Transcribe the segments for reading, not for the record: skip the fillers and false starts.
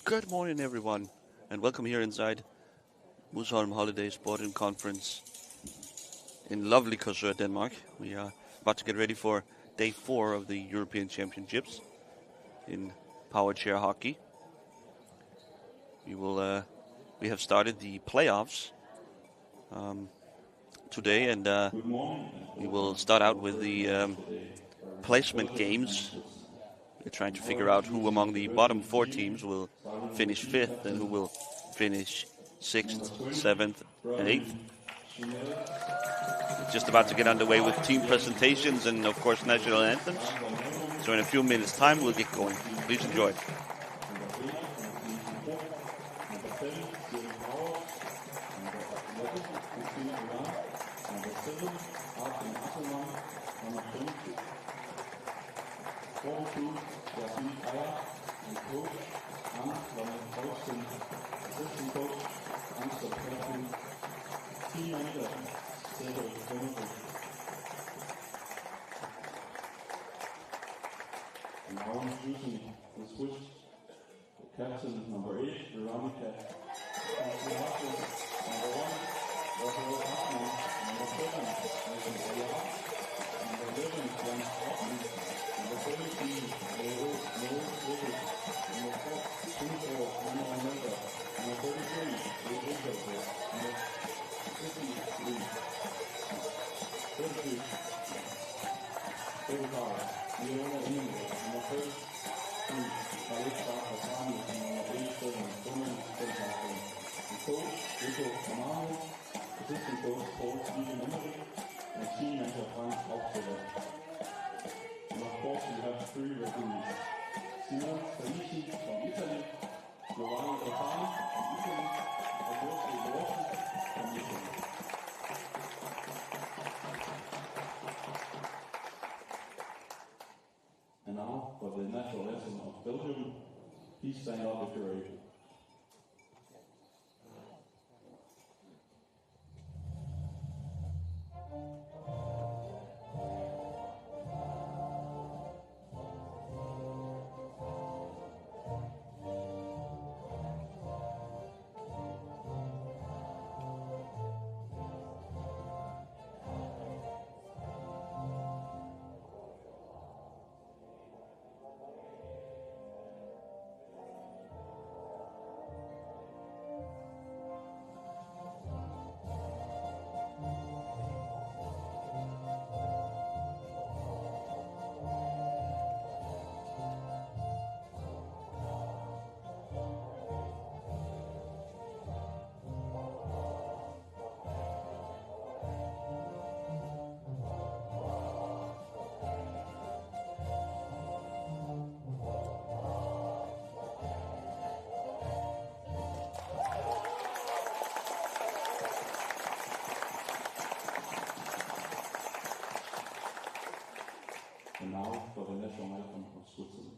Good morning, everyone, and welcome here inside Musholm Holiday Sport and Conference in lovely Korsør, Denmark. We are about to get ready for day 4 of the European Championships in Powerchair hockey. We have started the playoffs today, and we will start out with the placement games. We're trying to figure out who among the bottom 4 teams will finish 5th and who will finish 6th, 7th, and 8th. We're just about to get underway with team presentations and, of course, national anthems. So in a few minutes' time, we'll get going. Please enjoy. And now introducing the switch, captain number 8, Veronica. Number 1, Raphael Hartmann. Number 7, Nathan Ayala. Number 11, Jan Hoffman. Number 17, Noel Willis. Number 24, Anna Amanda. Number 33, Lee Winkelberg. Number 53, 32, Vegetar, Leona Emil, nummer 5, Alexa Kasami, nummer 87, Women Vegetar. The coach, Rico Amaro, assistant coach, Paul Stephen Emery, and team manager, Frank Hauptsteller. And of course, we have 3 referees. Simon Parisi from Italy, Giovanni Stefani from Italy, and Jose Rossi from Italy. And now for the national anthem of Belgium, please stand up if you're able. And now for the national anthem of Switzerland.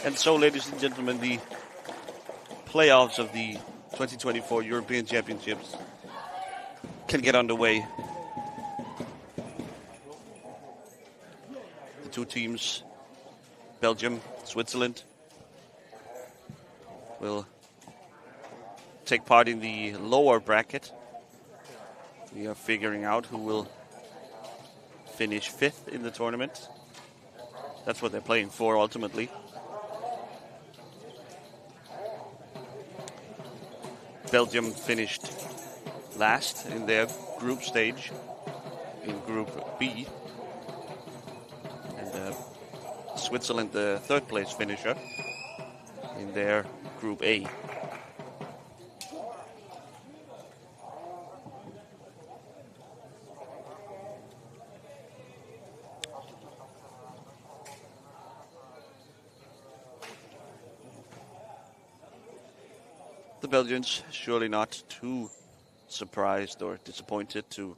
And so, ladies and gentlemen, the playoffs of the 2024 European Championships can get underway. The two teams, Belgium, Switzerland, will take part in the lower bracket. We are figuring out who will finish 5th in the tournament. That's what they're playing for ultimately. Belgium finished last in their group stage, in Group B. And Switzerland, the 3rd place finisher, in their Group A. The Belgians surely not too surprised or disappointed to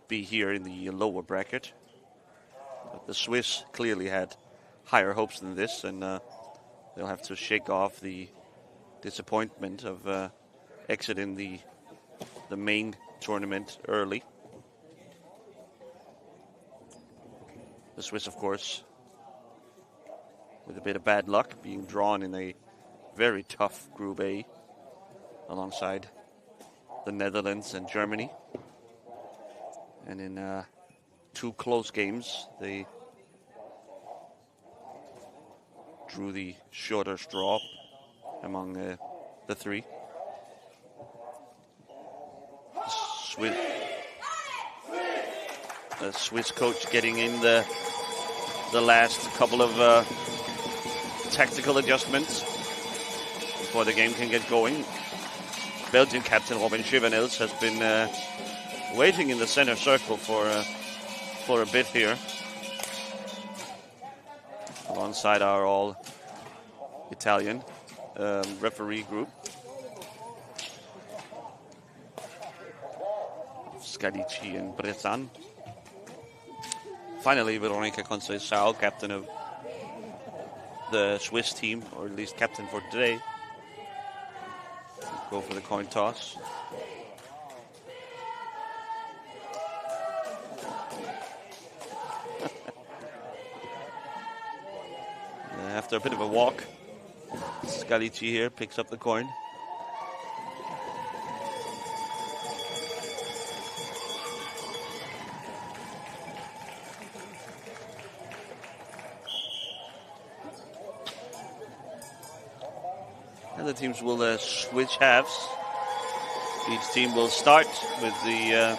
be here in the lower bracket. But the Swiss clearly had higher hopes than this, and they'll have to shake off the disappointment of exiting the main tournament early. The Swiss, of course, with a bit of bad luck, being drawn in a very tough Group A alongside the Netherlands and Germany. And in 2 close games. They drew the shorter straw among the 3. The Swiss coach getting in the last couple of tactical adjustments before the game can get going. Belgian captain Robin Chivanels has been waiting in the center circle for a bit here, alongside our all-Italian referee group. Scalici and Bresan. Finally, Veronica Conceição, captain of the Swiss team, or at least captain for today. Go for the coin toss. After a bit of a walk, Scalici here picks up the coin. And the teams will switch halves. Each team will start with the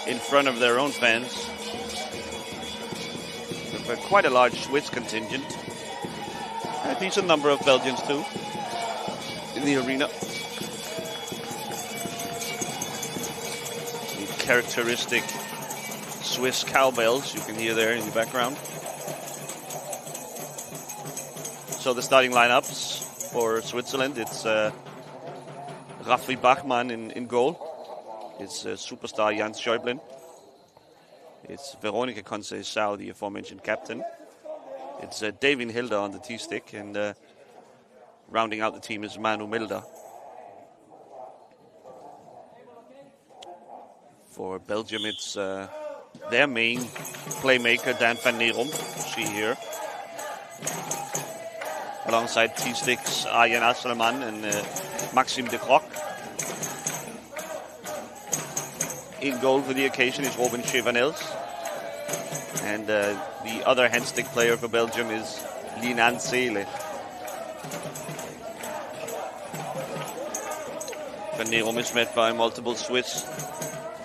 in front of their own fans. With quite a large Swiss contingent. A decent number of Belgians too in the arena. The characteristic Swiss cowbells you can hear there in the background. So the starting lineups for Switzerland, it's Raffi Bachmann in goal. It's superstar Jans Schäuble. It's Veronica Conceição, the aforementioned captain. It's David Hilda on the T-stick, and rounding out the team is Manu Milda. For Belgium, it's their main playmaker, Dan van Neerom. See here. Alongside T-sticks, Arjen Asselman and Maxime de Croc. In goal for the occasion is Robin Chivanels. And the other handstick player for Belgium is Linan Seele. Van Neerom is met by multiple Swiss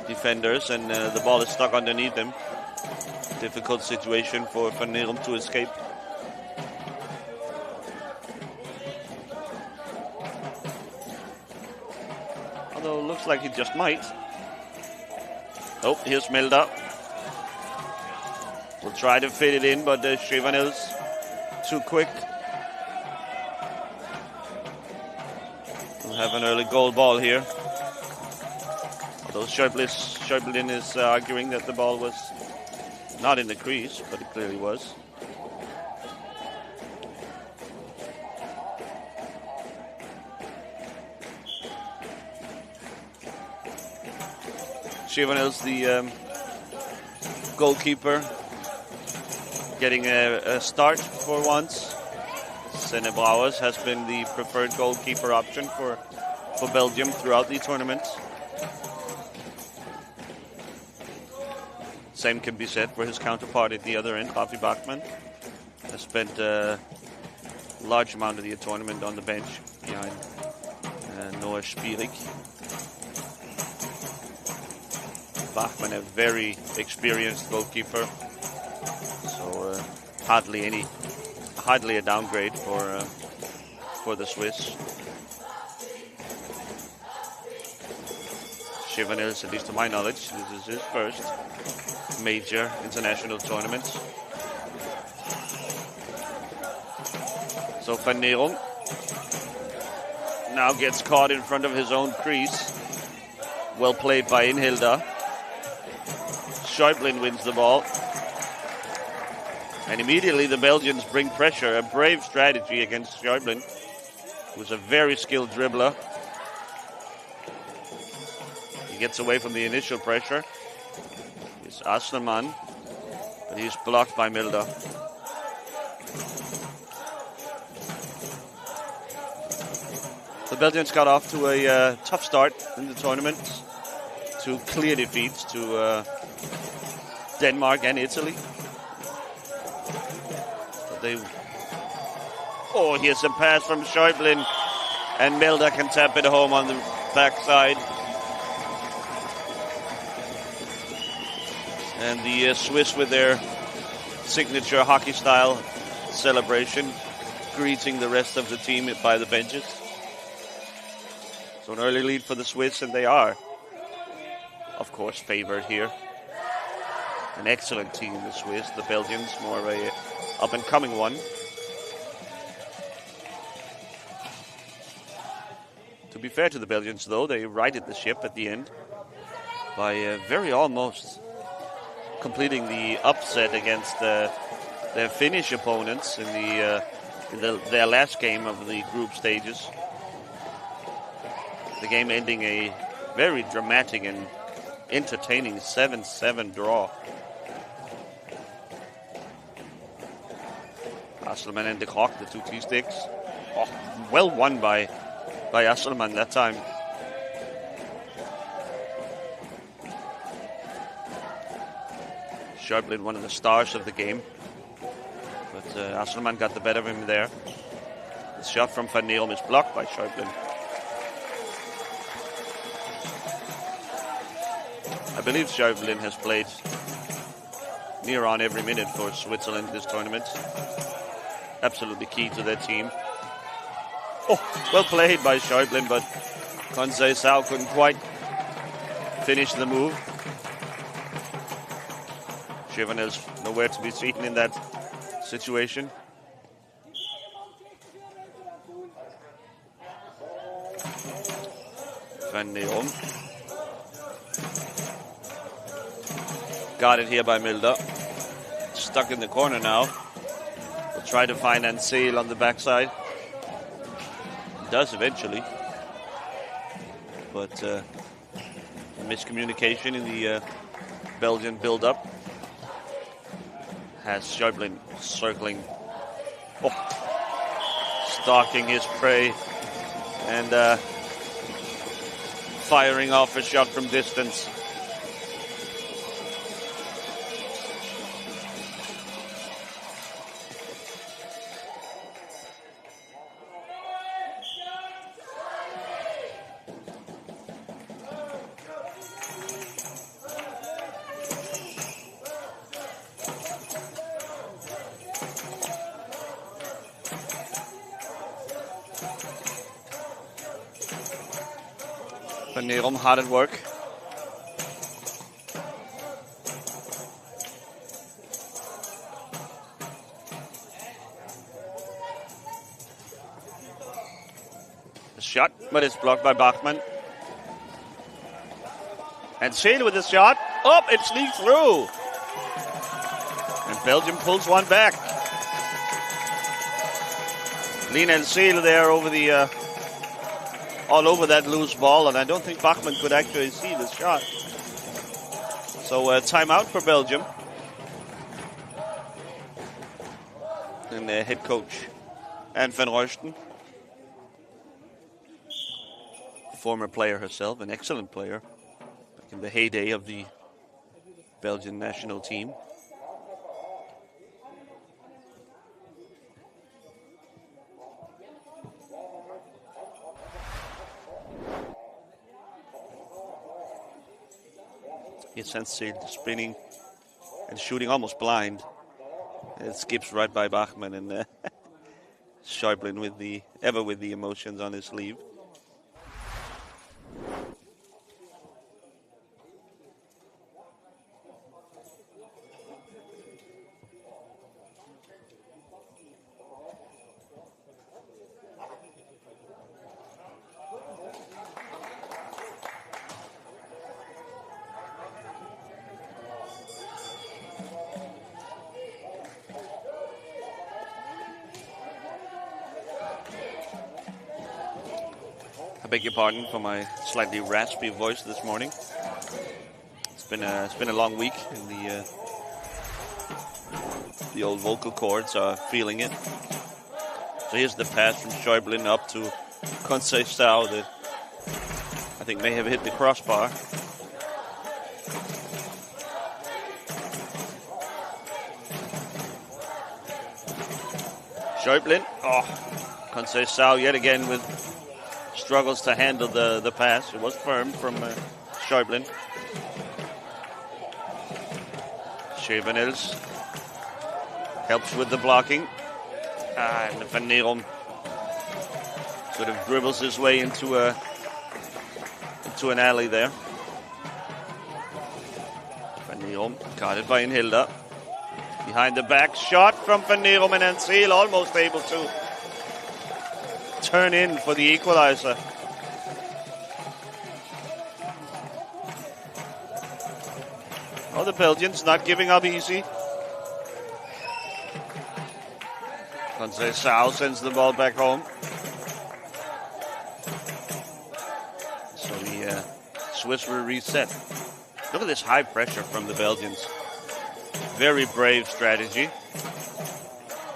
defenders, and the ball is stuck underneath him. Difficult situation for Van Neerom to escape. Although it looks like he just might. Oh, here's Milda. Will try to fit it in, but Chivanels too quick. We'll have an early goal ball here. Although Schäuble is arguing that the ball was not in the crease, but it clearly was. Chivanels, the goalkeeper, getting a start for once. Senne Brouwers has been the preferred goalkeeper option for Belgium throughout the tournament. Same can be said for his counterpart at the other end, Raffi Bachmann. Has spent a large amount of the tournament on the bench behind Noah Spierig. Bachmann, a very experienced goalkeeper, so hardly a downgrade for the Swiss. Chivanels, at least to my knowledge, this is his first major international tournament. So Van Neerom now gets caught in front of his own crease. Well played by Inhilda. Schäuble wins the ball. And immediately the Belgians bring pressure. A brave strategy against Schäuble, who's a very skilled dribbler. He gets away from the initial pressure. It's Asselman, but he's blocked by Milda. The Belgians got off to a tough start in the tournament. 2 clear defeats to Denmark and Italy. But oh, here's a pass from Schäuble, and Milda can tap it home on the backside. And the Swiss with their signature hockey style celebration, greeting the rest of the team by the benches. So an early lead for the Swiss, and they are, of course, favored here. An excellent team, the Swiss. The Belgians, more of a up-and-coming one. To be fair to the Belgians, though, they righted the ship at the end by very almost completing the upset against their Finnish opponents in their last game of the group stages. The game ending a very dramatic and entertaining 7-7 draw. Asselman and de Kock, the two T-sticks. Oh, well won by Asselman that time. Schäuble, one of the stars of the game. But Asselman got the better of him there. The shot from Van Neum is blocked by Schäuble. I believe Schäuble has played near on every minute for Switzerland this tournament. Absolutely key to their team. Oh, well played by Schäuble, but Conceição couldn't quite finish the move. Chivanel's nowhere to be seen in that situation. Van Neum. Got it here by Milda. Stuck in the corner now. Will try to find Ansel on the backside. Does eventually. But miscommunication in the Belgian build-up. Has Schäuble circling. Oh. Stalking his prey. And firing off a shot from distance. Van Neum hard at work. The shot, but it's blocked by Bachmann. And Seel with the shot. Up, it sneaks through. And Belgium pulls one back. Lina and Seel there over the all over that loose ball, and I don't think Bachmann could actually see the shot. So timeout for Belgium. And head coach Anne van Roosten, former player herself, an excellent player back in the heyday of the Belgian national team. He sends Seel spinning and shooting almost blind. It skips right by Bachmann, and Schäuble with the emotions on his sleeve. I beg your pardon for my slightly raspy voice this morning. It's been a long week, and the old vocal cords are feeling it. So here's the pass from Schäuble up to Conceição that I think may have hit the crossbar. Schäuble. Oh, Conceição yet again with struggles to handle the pass. It was firm from Schäuble. Schevenels helps with the blocking. And Van Neerom sort of dribbles his way into an alley there. Van Neerom guarded by Inhilda. Behind the back shot from Van Neerom, and Ansel almost able to turn in for the equalizer. Oh, the Belgians not giving up easy. Conceição sends the ball back home. So the Swiss will reset. Look at this high pressure from the Belgians. Very brave strategy.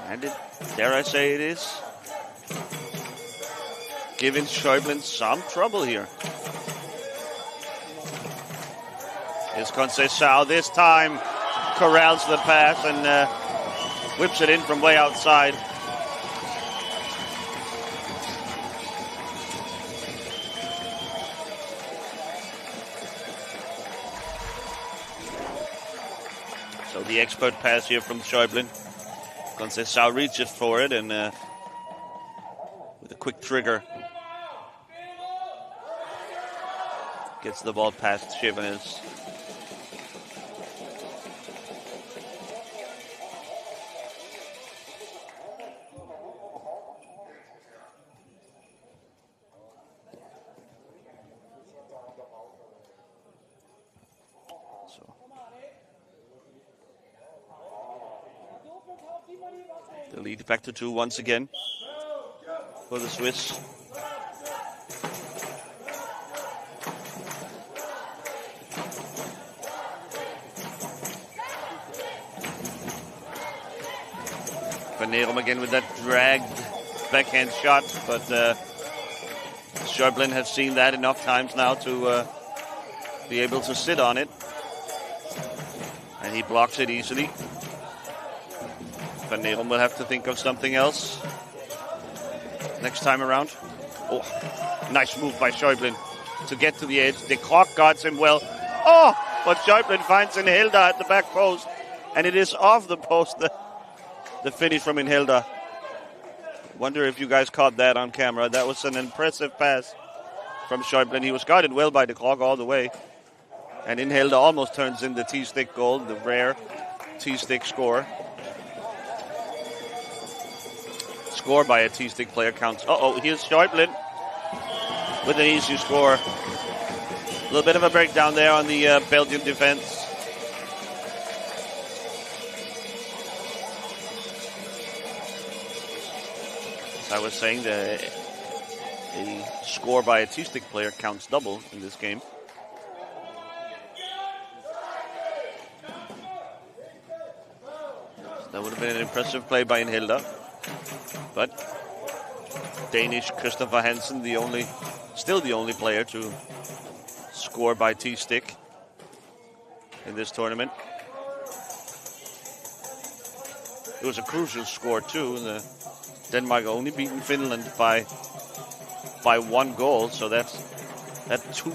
And dare I say it is giving Schäuble some trouble here. Here's Conceição this time. Corrals the pass and whips it in from way outside. So the expert pass here from Schäuble. Conceição reaches for it and with a quick trigger gets the ball past Schevenels. The lead back to 2 once again for the Swiss. Van Neerom again with that dragged backhand shot, but Schäuble has seen that enough times now to be able to sit on it. And he blocks it easily. Van Neerom will have to think of something else next time around. Oh, nice move by Schäuble to get to the edge. De Krock guards him well. Oh, but Schäuble finds Inhilda at the back post, and it is off the post, the finish from Inhilda. Wonder if you guys caught that on camera. That was an impressive pass from Schäuble. He was guarded well by De Krock all the way. And Inhilda almost turns in the T-stick goal, the rare T-stick score. Score by a T-stick player counts. Uh-oh, here's Schäuble with an easy score. A little bit of a breakdown there on the Belgian defense. As I was saying, a score by a T-stick player counts double in this game. That would have been an impressive play by Inhilda. But Danish Christopher Hansen, still the only player to score by T-stick in this tournament. It was a crucial score too. Denmark only beaten Finland by 1 goal, so that two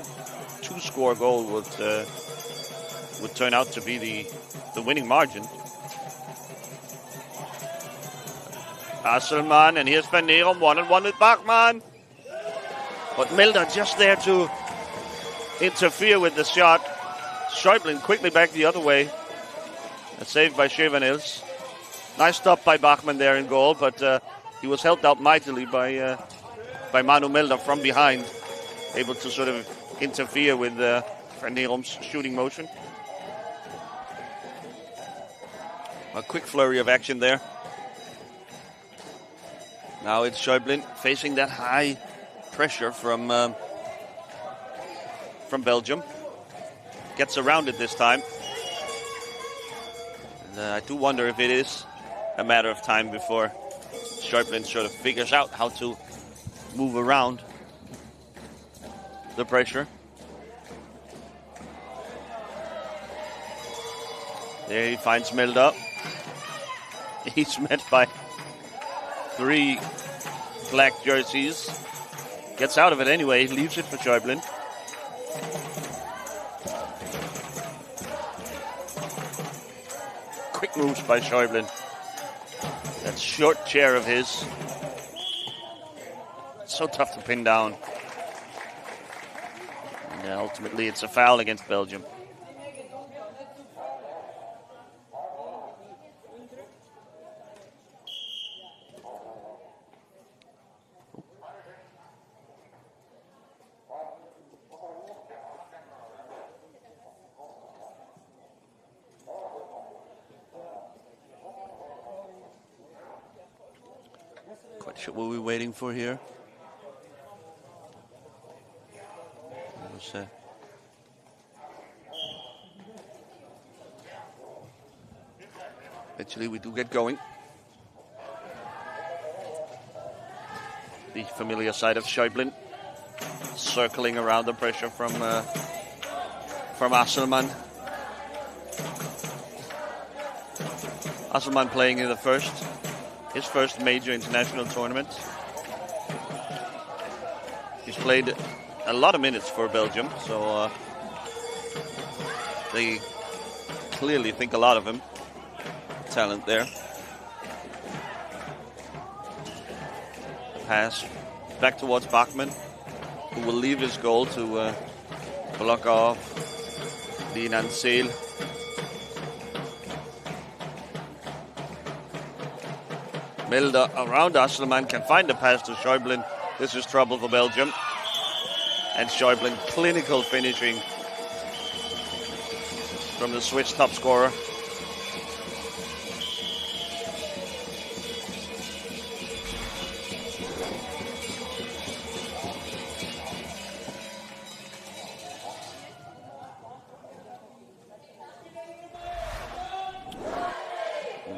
score goal would turn out to be the winning margin. Asselmann, and here's Van Neerom, 1-on-1 with Bachmann. But Milder just there to interfere with the shot. Schäuble quickly back the other way. A save by Schevenels. Nice stop by Bachmann there in goal, but he was helped out mightily by Manu Milder from behind, able to sort of interfere with Van Neerom's shooting motion. A quick flurry of action there. Now it's Schäuble facing that high pressure from Belgium. Gets around it this time. And, I do wonder if it is a matter of time before Schäuble sort of figures out how to move around the pressure. There he finds Milda. He's met by 3 black jerseys. Gets out of it anyway, leaves it for Schäuble. Quick moves by Schäuble. That short chair of his. So tough to pin down. And ultimately it's a foul against Belgium. Quite sure what we're waiting for here. Eventually we do get going. The familiar side of Schäuble, circling around the pressure from Asselmann. Asselmann playing in his first major international tournament. He's played a lot of minutes for Belgium, so they clearly think a lot of him. Talent there. Pass back towards Bachmann, who will leave his goal to block off the Nansel. Milder around Asselmann, can find the pass to Schäuble. This is trouble for Belgium. And Schäuble, clinical finishing from the Swiss top scorer.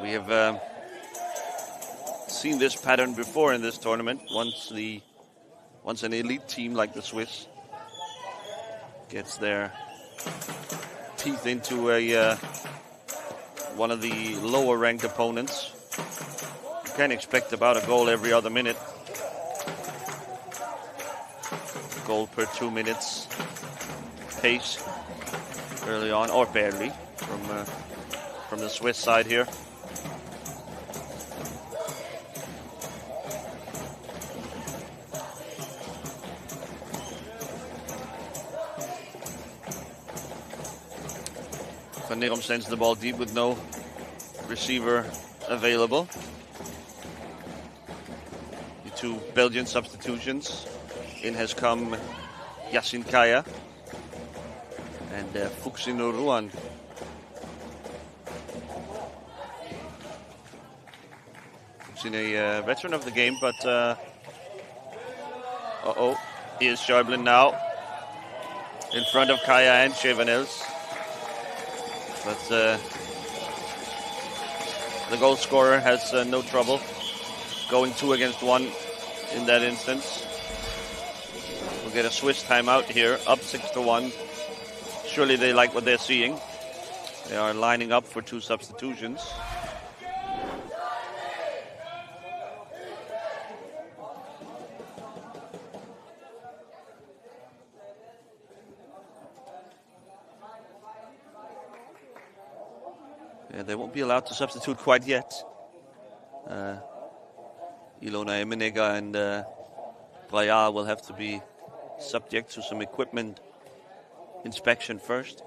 We have seen this pattern before in this tournament. Once an elite team like the Swiss gets their teeth into one of the lower ranked opponents, you can expect about a goal every other minute. Goal per 2 minutes pace early on, or barely, from the Swiss side here. Van Neerom sends the ball deep with no receiver available. The 2 Belgian substitutions. In has come Yassin Kaya and Fuxino Ruan. Fuxino, a veteran of the game, but here's Schäuble now in front of Kaya and Chevanels. But the goal scorer has no trouble going 2 against 1 in that instance. We'll get a Swiss timeout here, up 6-1. Surely they like what they're seeing. They are lining up for 2 substitutions. They won't be allowed to substitute quite yet. Ilona Emenega and Braya will have to be subject to some equipment inspection first.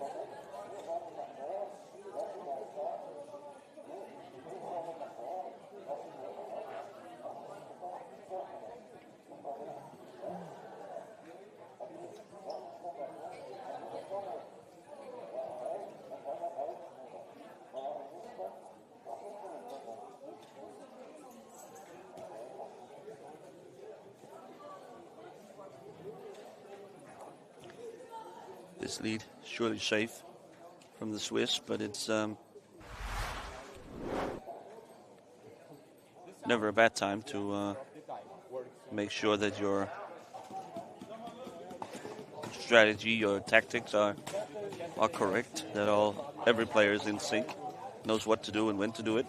This lead surely safe from the Swiss, but it's never a bad time to make sure that your strategy, your tactics are correct, that every player is in sync, knows what to do and when to do it.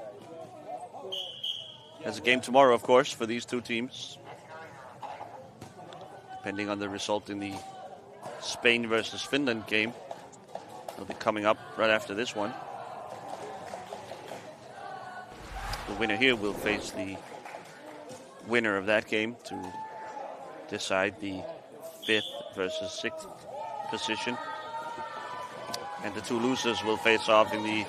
There's a game tomorrow, of course, for these two teams. Depending on the result in the Spain versus Finland game. It'll be coming up right after this one. The winner here will face the winner of that game to decide the 5th versus 6th position. And the two losers will face off in the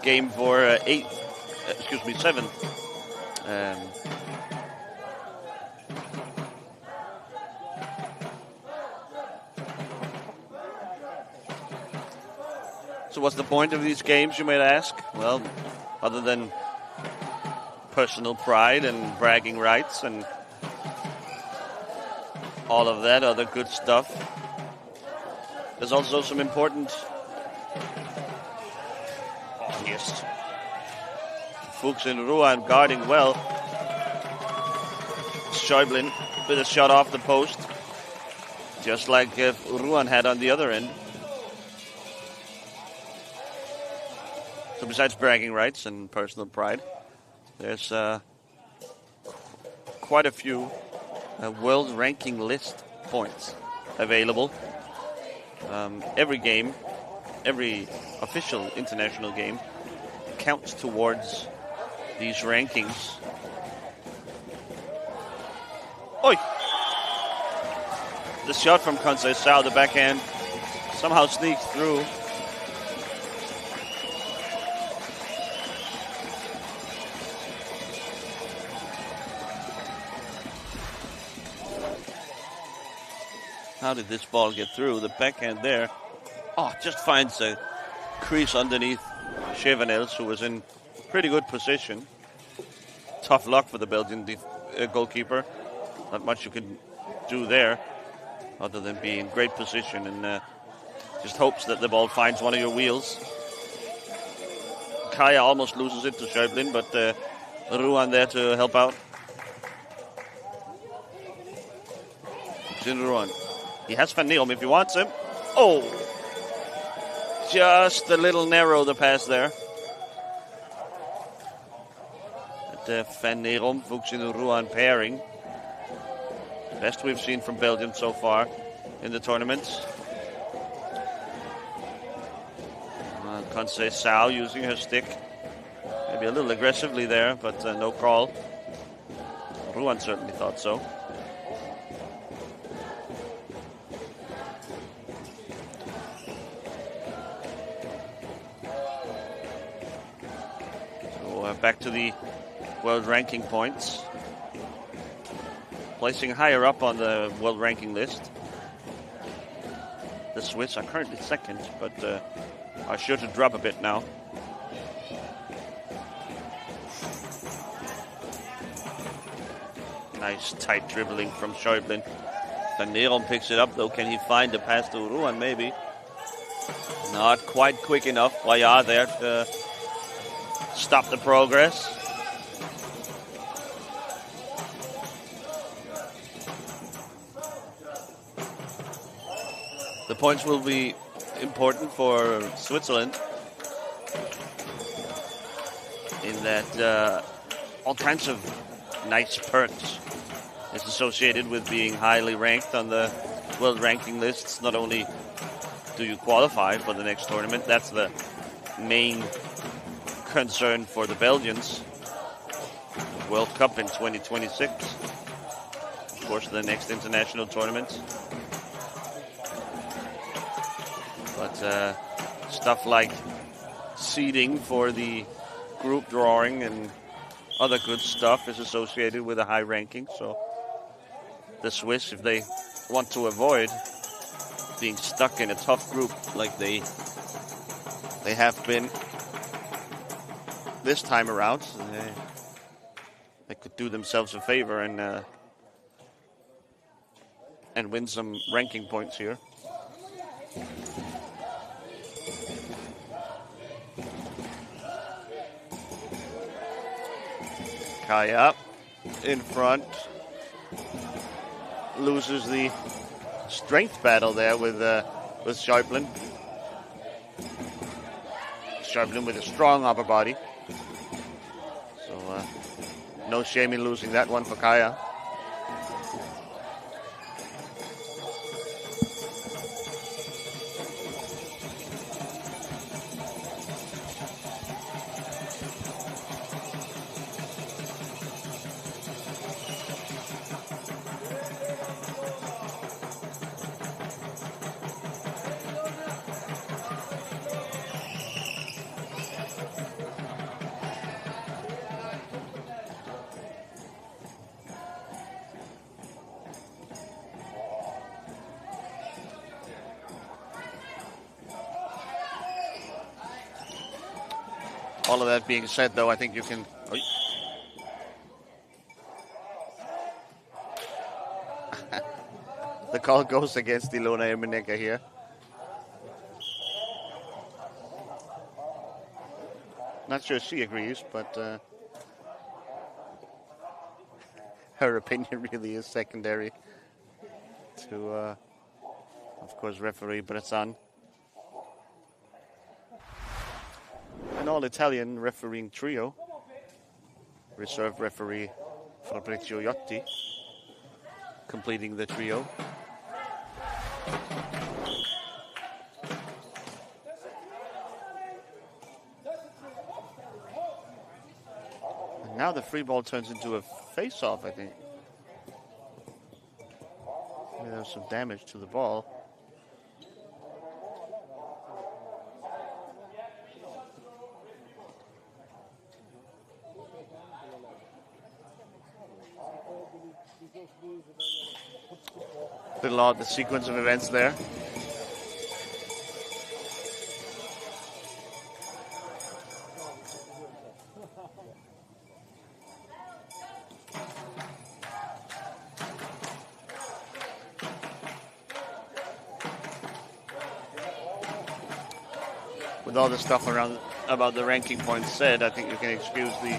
game for 7th. So what's the point of these games, you might ask? Well, other than personal pride and bragging rights and all of that other good stuff, there's also some important... Oh, yes. Fuchs and Ruan guarding well. Schäublin with a shot off the post, just like Ruan had on the other end. So besides bragging rights and personal pride, there's quite a few world ranking list points available. Every game, every official international game counts towards these rankings. Oi! The shot from Conceição, the backhand, somehow sneaks through. How did this ball get through? The backhand there. Oh, just finds a crease underneath Chevanels, who was in pretty good position. Tough luck for the Belgian goalkeeper. Not much you can do there other than be in great position and just hopes that the ball finds one of your wheels. Kaya almost loses it to Schäublin, but Ruan there to help out. Jin Ruan. He has Van Neom if he wants him. Oh! Just a little narrow, the pass there. The Van Neom, Fuchs and Ruan pairing. Best we've seen from Belgium so far in the tournaments. Conceição using her stick. Maybe a little aggressively there, but no call. Ruan certainly thought so. Back to the world ranking points. Placing higher up on the world ranking list. The Swiss are currently second, but are sure to drop a bit now. Nice tight dribbling from Schäublin. Van Neom picks it up though. Can he find the pass to Ruan? Maybe. Not quite quick enough. Waya there to stop the progress. The points will be important for Switzerland in that all kinds of nice perks is associated with being highly ranked on the world ranking lists. Not only do you qualify for the next tournament, that's the main concern for the Belgians. World Cup in 2026. Of course, the next international tournament. But stuff like seeding for the group drawing and other good stuff is associated with a high ranking. So the Swiss, if they want to avoid being stuck in a tough group like they have been this time around, they could do themselves a favor and win some ranking points here. Kaya in front, loses the strength battle there with Schäublin. Schäublin with a strong upper body. No shame in losing that one for Kaya. All of that being said, though, I think you can... The call goes against Ilona Emeneka here. Not sure she agrees, but her opinion really is secondary to, of course, referee Bressan. An all-Italian refereeing trio. Reserve referee Fabrizio Iotti completing the trio. And now the free ball turns into a face-off, I think. There's some damage to the ball. Little odd, the sequence of events there. With all the stuff around about the ranking points said, I think you can excuse the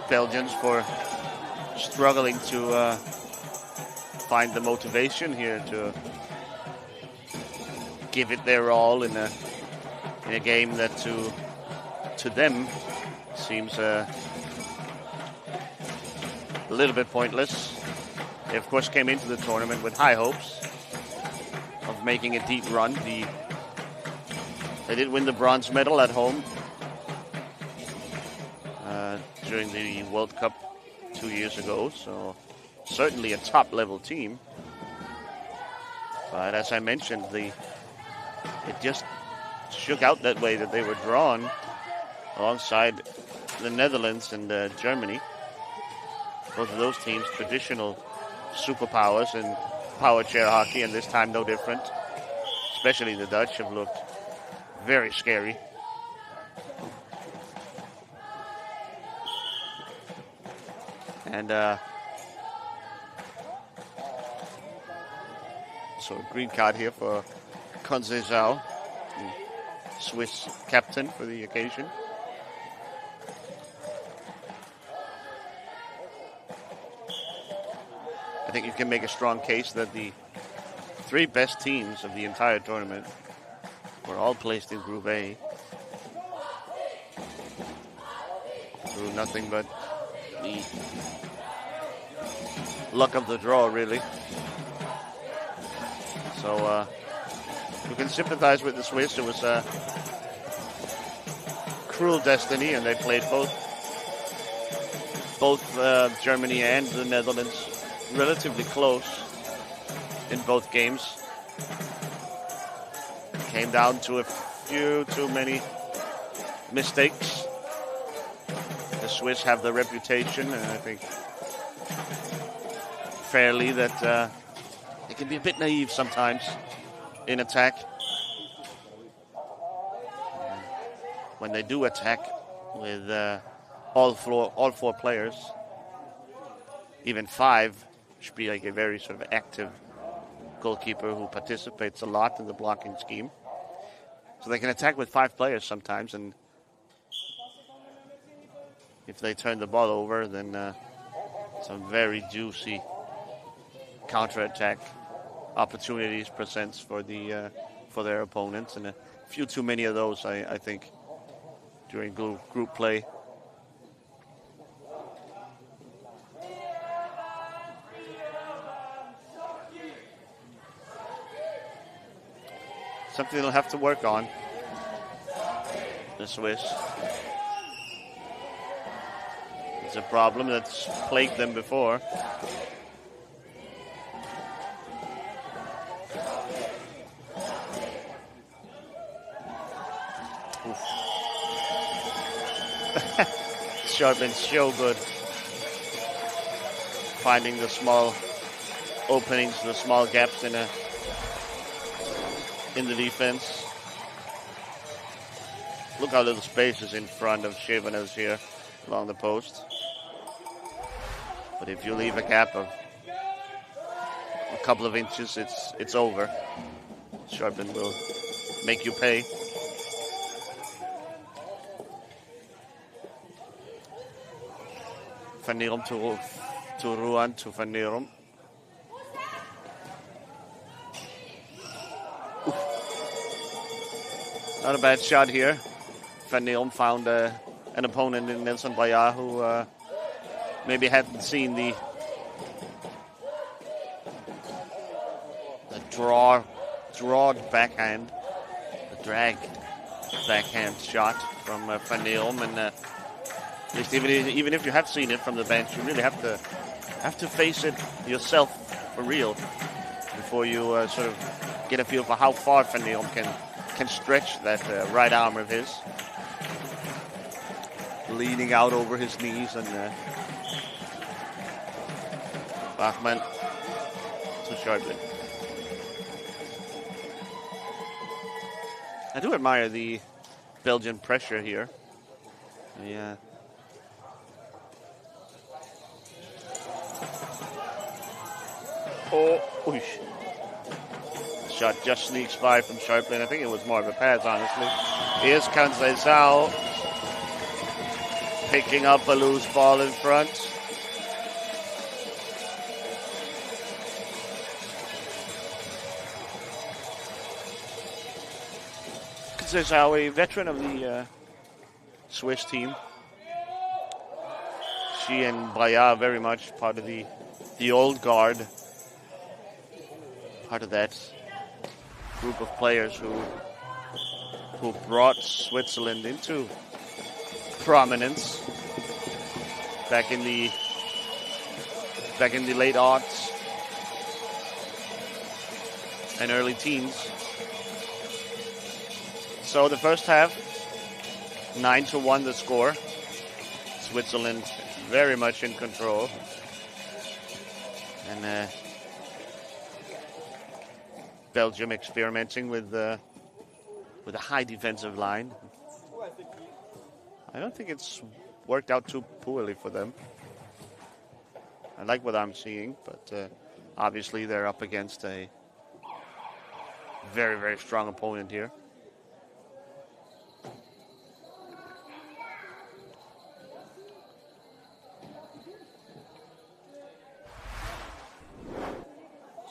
Belgians for struggling to find the motivation here to give it their all in a game that to them seems a little bit pointless. They of course came into the tournament with high hopes of making a deep run. They did win the bronze medal at home during the World Cup 2 years ago, so certainly a top-level team. But as I mentioned, it just shook out that way, that they were drawn alongside the Netherlands and Germany. Both of those teams, traditional superpowers in power chair hockey, and this time no different. Especially the Dutch have looked very scary. And so a green card here for Konze Zhao, the Swiss captain for the occasion. I think you can make a strong case that the three best teams of the entire tournament were all placed in Group A through nothing but the luck of the draw, really. So you can sympathize with the Swiss. It was a cruel destiny, and they played both Germany and the Netherlands relatively close in both games. Came down to a few too many mistakes. The Swiss have the reputation, and I think fairly, that they can be a bit naive sometimes in attack. When they do attack with all four players, even five, Spielek, a very sort of active goalkeeper who participates a lot in the blocking scheme. So they can attack with five players sometimes, and if they turn the ball over, then some very juicy counterattack opportunities presents for their opponents, and a few too many of those, I think, during group play. something they'll have to work on, the Swiss. It's a problem that's plagued them before. Sharplin's so good finding the small openings, the small gaps in the defense. Look how little space is in front of Chevanez here along the post. But if you leave a gap of a couple of inches, it's over. Sharplin will make you pay. Van Neerum to Ruan to Van Neerum. Not a bad shot here. Van Neerum found an opponent in Nelson Bayard who maybe hadn't seen the drawed backhand, the dragged backhand shot from Van Neerum, and at least even if you have seen it from the bench, you really have to face it yourself for real before you sort of get a feel for how far Van Neerum can stretch that right arm of his, leaning out over his knees, and Bachmann to Sharplin. I do admire the Belgian pressure here. Yeah. Oh, whoosh. Shot just sneaks by from Sharplin. I think it was more of a pass, honestly. Here's Conceição picking up a loose ball in front. Conceição, a veteran of the Swiss team. She and Bayard very much part of the old guard. Part of that group of players who brought Switzerland into prominence back in the late aughts and early teens. So the first half, 9-1 the score. Switzerland very much in control, and Belgium experimenting with a high defensive line. I don't think it's worked out too poorly for them. I like what I'm seeing, but obviously they're up against a very, very strong opponent here.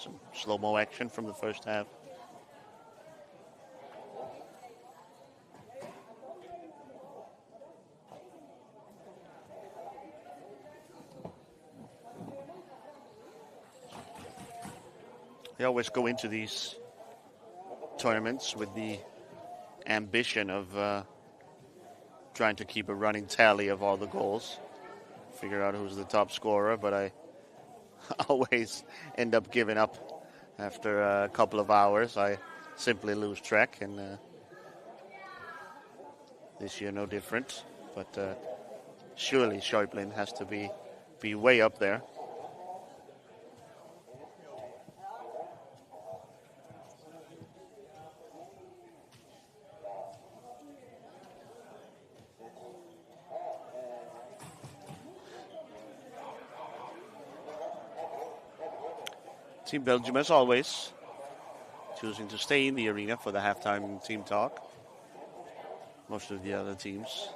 Some slow-mo action from the first half. They always go into these tournaments with the ambition of trying to keep a running tally of all the goals, figure out who's the top scorer, but I always end up giving up after a couple of hours. I simply lose track, and this year no different, but surely Sharplin has to be way up there. Team Belgium, as always, choosing to stay in the arena for the halftime team talk. Most of the other teams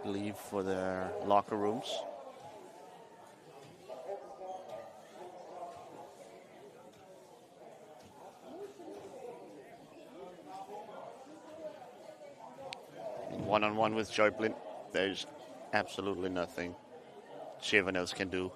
leave for their locker rooms. One-on-one with Sharplin, there's absolutely nothing Chevanez can do.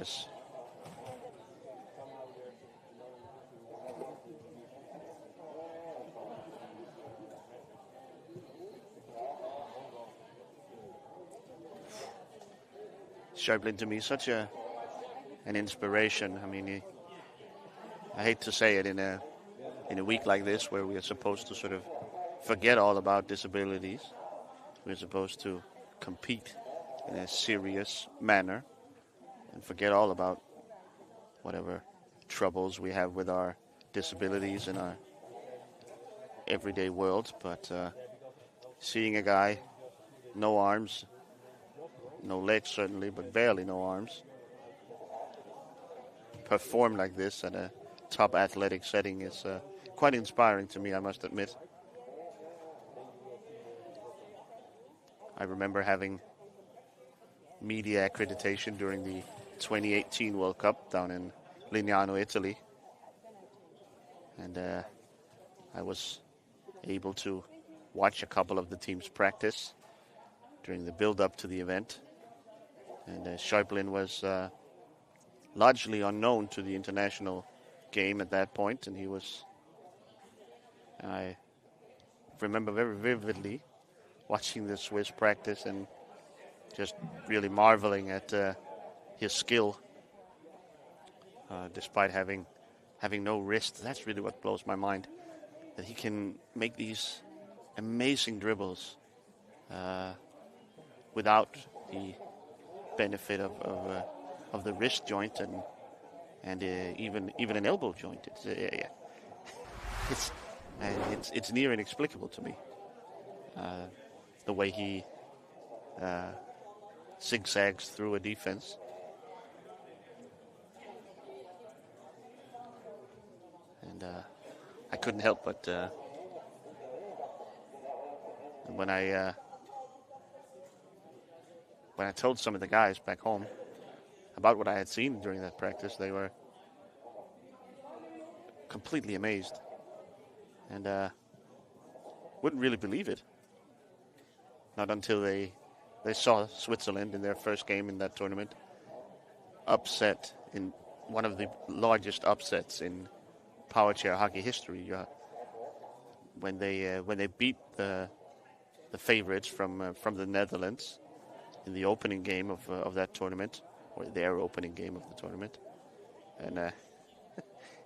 Yes. Schäuble to me such an inspiration. I mean, I hate to say it in a week like this where we are supposed to sort of forget all about disabilities. We're supposed to compete in a serious manner and forget all about whatever troubles we have with our disabilities in our everyday world. But seeing a guy, no arms, no legs certainly, but barely no arms, perform like this at a top athletic setting is quite inspiring to me, I must admit. I remember having media accreditation during the 2018 World Cup down in Lignano, Italy. And I was able to watch a couple of the teams practice during the build-up to the event. And Schäuble was largely unknown to the international game at that point, and I remember very vividly watching the Swiss practice and just really marveling at his skill, despite having no wrist. That's really what blows my mind, that he can make these amazing dribbles without the benefit of the wrist joint and even an elbow joint. It's near inexplicable to me, the way he zigzags through a defense. And I couldn't help but when I told some of the guys back home about what I had seen during that practice, they were completely amazed and wouldn't really believe it. Not until they saw Switzerland in their first game in that tournament upset in one of the largest upsets in Powerchair hockey history. When they beat the favorites from the Netherlands in the opening game of that tournament, or their opening game of the tournament, and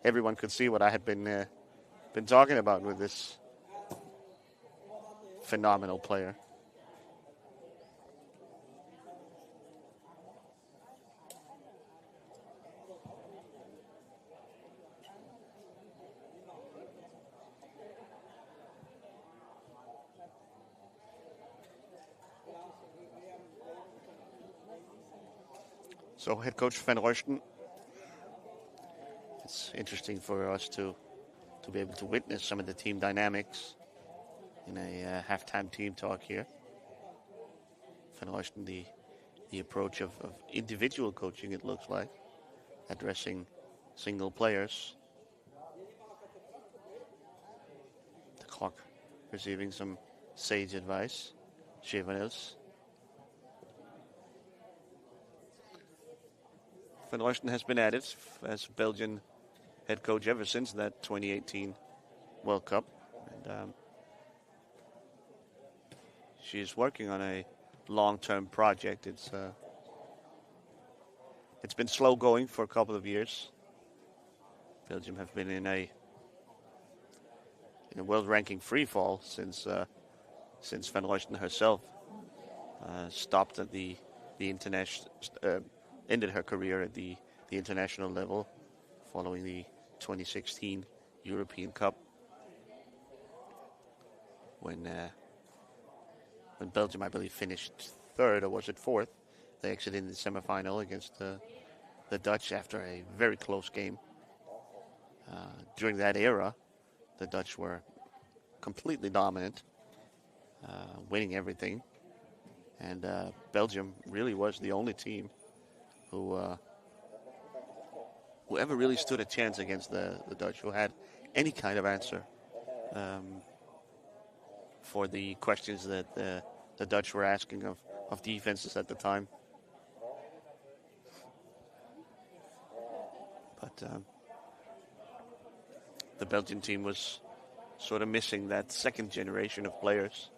everyone could see what I had been talking about with this phenomenal player. So head coach Van Roysten, it's interesting for us to be able to witness some of the team dynamics in a halftime team talk here. Van Roysten, the approach of individual coaching, it looks like, addressing single players. The clock receiving some sage advice. Chevanels. Van Roysten has been at it as Belgian head coach ever since that 2018 World Cup. And she's working on a long-term project. It's been slow going for a couple of years. Belgium have been in a world ranking free fall since Van Roysten herself stopped at the international. Ended her career at the international level following the 2016 European Cup, when Belgium, I believe, finished third, or was it fourth? They exited in the semifinal against the Dutch after a very close game. During that era, the Dutch were completely dominant, winning everything, and Belgium really was the only team who ever really stood a chance against the Dutch, who had any kind of answer for the questions that the Dutch were asking of defenses at the time. that the Belgian team was sort of missing that second generation of players.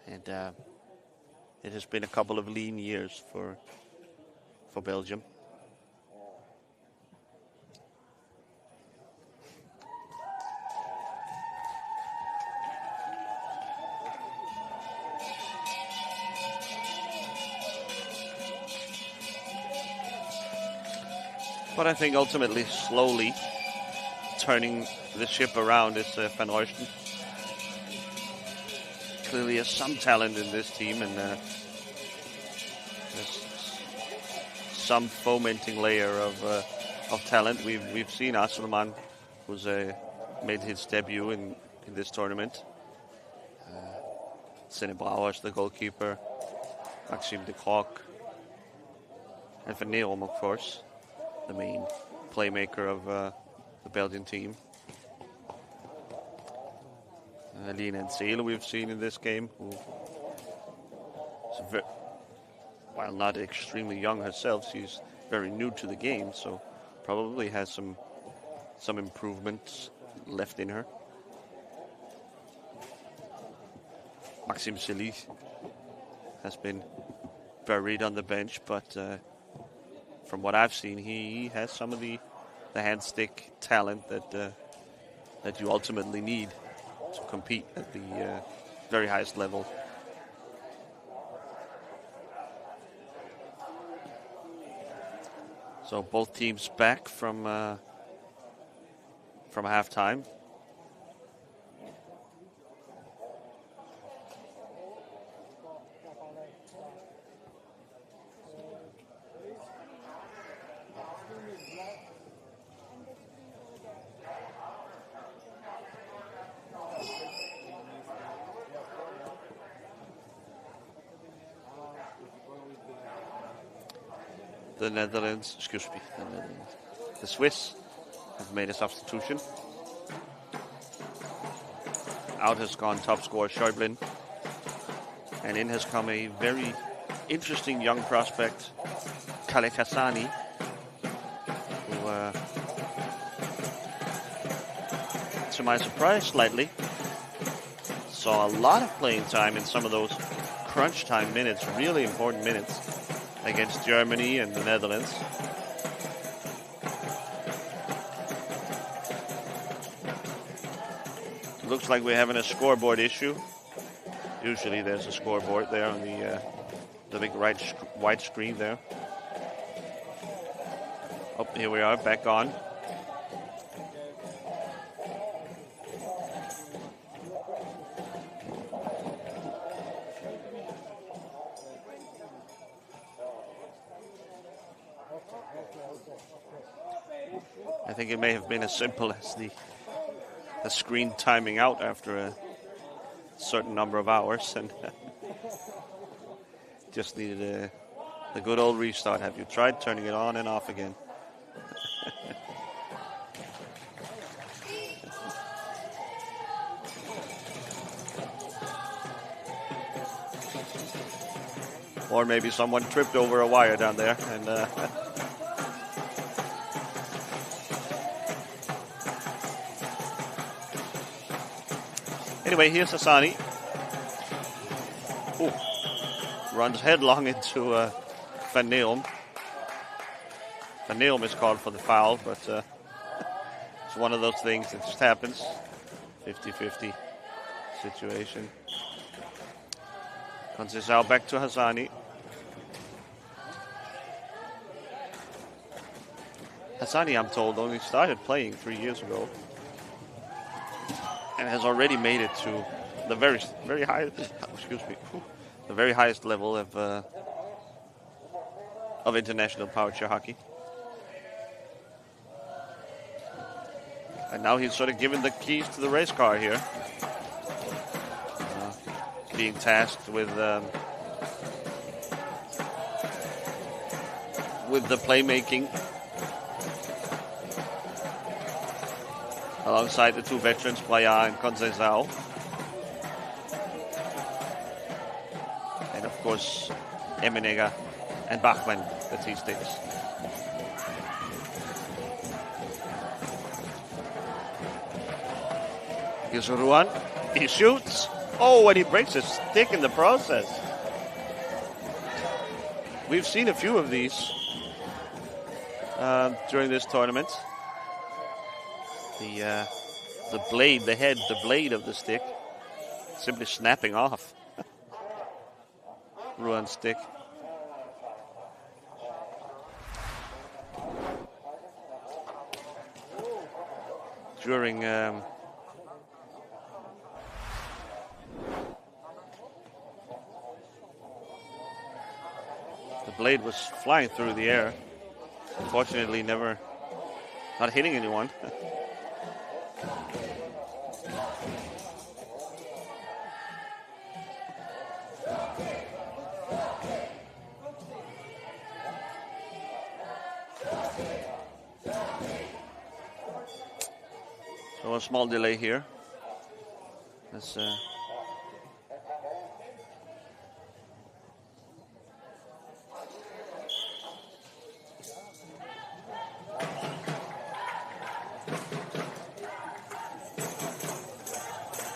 And it has been a couple of lean years for Belgium. But I think ultimately, slowly turning the ship around is Van Oosten. Clearly has some talent in this team, and there's some fomenting layer of talent. We've seen Asselman, who's made his debut in this tournament. Senne Brouwers, the goalkeeper, Maxime de Kock, and Van Neelom, of course, the main playmaker of the Belgian team. Lien and Seele we've seen in this game, who is while not extremely young herself, she's very new to the game, so probably has some improvements left in her. Maxime Seele has been buried on the bench, but from what I've seen, he has some of the hand-stick talent that you ultimately need to compete at the very highest level. So both teams back from halftime. The Netherlands, the Swiss have made a substitution. Out has gone top scorer Schäuble, and in has come a very interesting young prospect, Khaled Hassani, who, to my surprise slightly, saw a lot of playing time in some of those crunch time minutes, really important minutes, against Germany and the Netherlands. Looks like we're having a scoreboard issue. Usually there's a scoreboard there on the big white screen there. Oh, here we are, back on. I think it may have been as simple as the screen timing out after a certain number of hours, and just needed the good old restart. Have you tried turning it on and off again? Or maybe someone tripped over a wire down there and anyway, here's Hassani. Ooh. Runs headlong into Van Neelom. Van Neelom is called for the foul, but it's one of those things that just happens. 50-50 situation. Conceição back to Hassani. Hassani, I'm told, only started playing 3 years ago, and has already made it to the very highest, the very highest level of international powerchair hockey. And now he's sort of given the keys to the race car here, being tasked with the playmaking alongside the two veterans, Playa and Conceição. And of course, Emenega and Bachmann, the T-sticks. Here's Ruan. He shoots. Oh, and he breaks his stick in the process. We've seen a few of these during this tournament. The blade, the blade of the stick, simply snapping off. Ruan's stick. During the blade was flying through the air. Unfortunately, not hitting anyone. So a small delay here. That's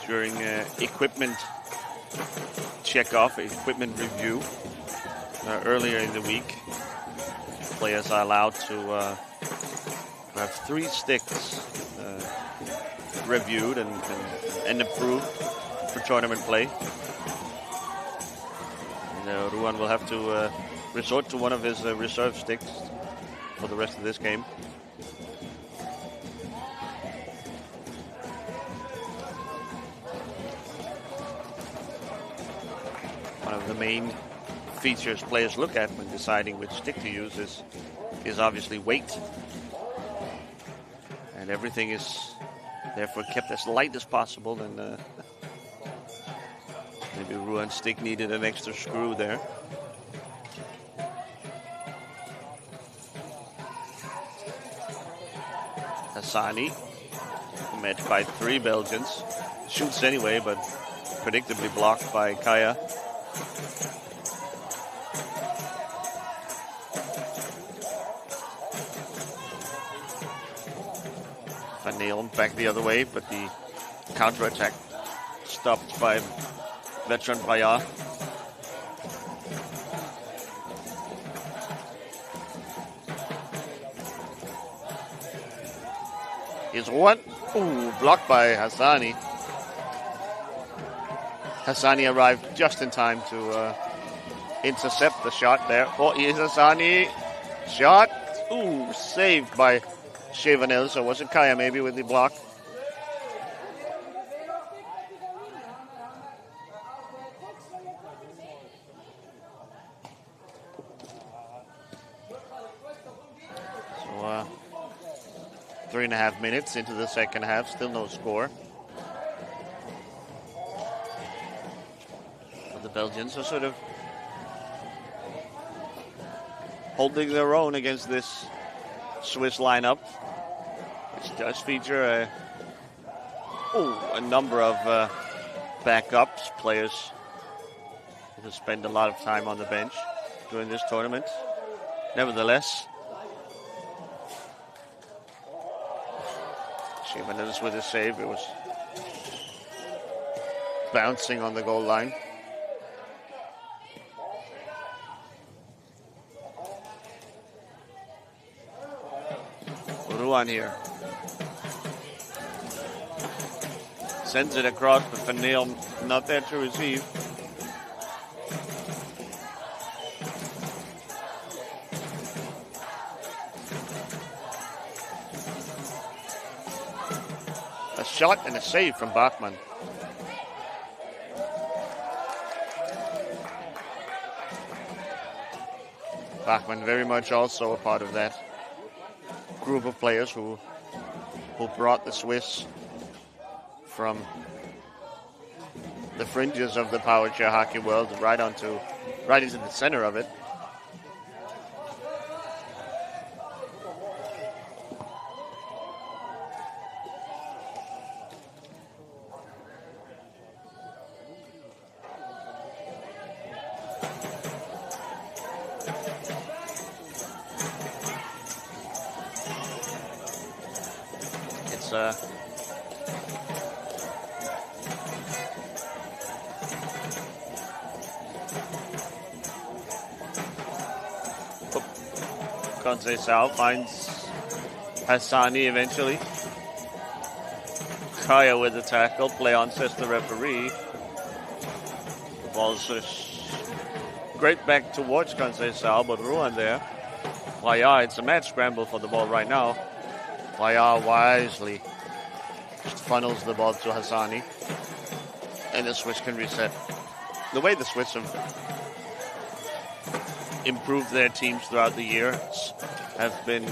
during equipment check-off, equipment review earlier in the week. Players are allowed to have 3 sticks reviewed and approved for tournament play. And Ruan will have to resort to one of his reserve sticks for the rest of this game. One of the main features players look at when deciding which stick to use is obviously weight. And everything is therefore kept as light as possible, and maybe Ruan's stick needed an extra screw there. Hassani, met by 3 Belgians, shoots anyway, but predictably blocked by Kaya. Van Neelen back the other way, but the counter-attack stopped by veteran Braya. Here's one. Ooh, blocked by Hassani. Hassani arrived just in time to intercept the shot there. Oh, here's Hassani. Shot. Ooh, saved by Chevanel. So was it Kaya maybe with the block? So 3.5 minutes into the second half, still no score. But the Belgians are sort of holding their own against this Swiss lineup, which does feature a number of backups, players who spend a lot of time on the bench during this tournament. Nevertheless, Jimenez with a save. It was bouncing on the goal line. Ruan here. Sends it across, but Van Neelen not there to receive. A shot and a save from Bachmann. Bachmann very much also a part of that group of players who brought the Swiss from the fringes of the power chair hockey world right into the center of it. It's Conceição finds Hassani eventually. Kaya with the tackle. Play on, says the referee. The ball's great back towards Conceição, but Ruan there. Playa, it's a mad scramble for the ball right now. Playa wisely just funnels the ball to Hassani. And the Swiss can reset. The way the Swiss have improved their teams throughout the years have been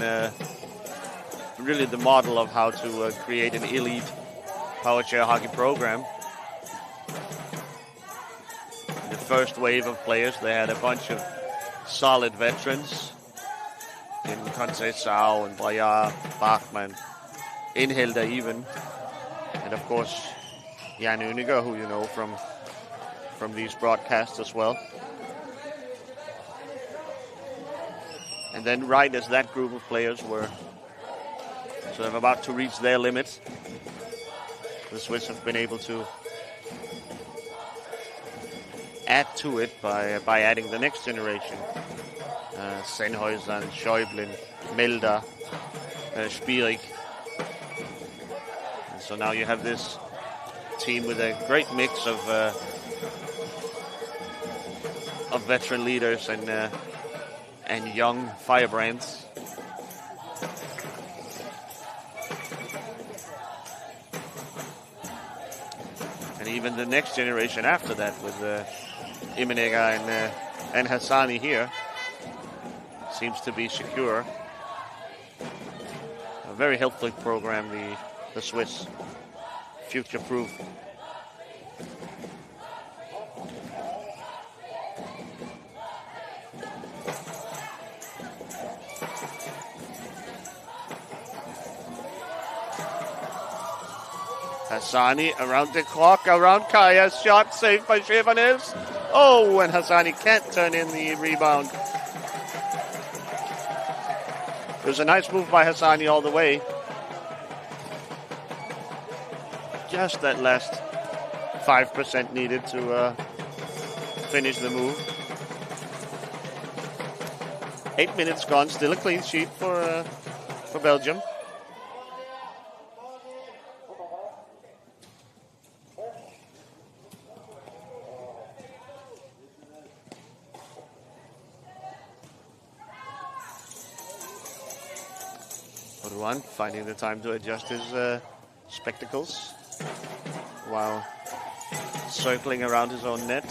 really the model of how to create an elite power chair hockey program. The first wave of players, they had a bunch of solid veterans in Conceição and Playa, Bachmann, in Hilda even, and of course Jan Uniger, who you know from these broadcasts as well. And then right as that group of players were sort of about to reach their limits, the Swiss have been able to add to it by adding the next generation. Sennhäuser, Schäublin, Melder, Spierig. And so now you have this team with a great mix of veteran leaders and young firebrands. And even the next generation after that with Imenega and Hassani here seems to be secure. A very healthy program, the Swiss, future-proof. Hassani around the clock, around Kaya, shot saved by Chevanels. Oh, and Hassani can't turn in the rebound. It was a nice move by Hassani all the way. Just that last 5% needed to finish the move. 8 minutes gone, still a clean sheet for Belgium. Ruan finding the time to adjust his spectacles while circling around his own net.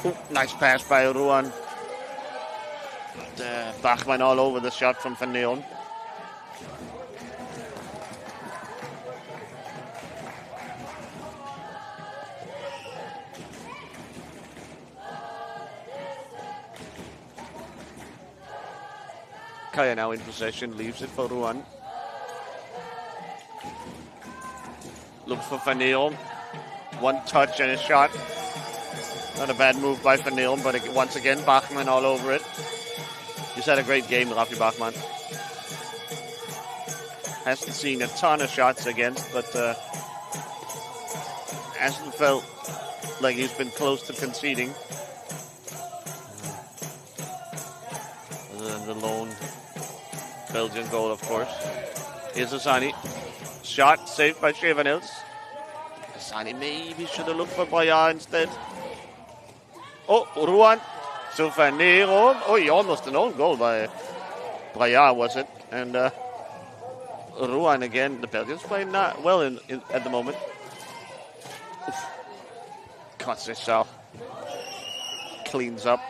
Ooh, nice pass by Ruan. Bachmann all over the shot from Van Leeuwen. Kaya now in possession, leaves it for Ruan. Looks for Van Leeuwen. One touch and a shot. Not a bad move by Van Leeuwen, but once again, Bachmann all over it. He's had a great game, Rafi Bachmann. Hasn't seen a ton of shots against, but hasn't felt like he's been close to conceding. Other than the lone Belgian goal, of course. Here's Hassani. Shot saved by Chevanels. Hassani maybe should have looked for Braya instead. Oh, Ruan to Van Leeuwen. Oh, he almost an own goal by Braya, was it? And Ruan again. The Belgians playing not well at the moment. Conceição cleans up.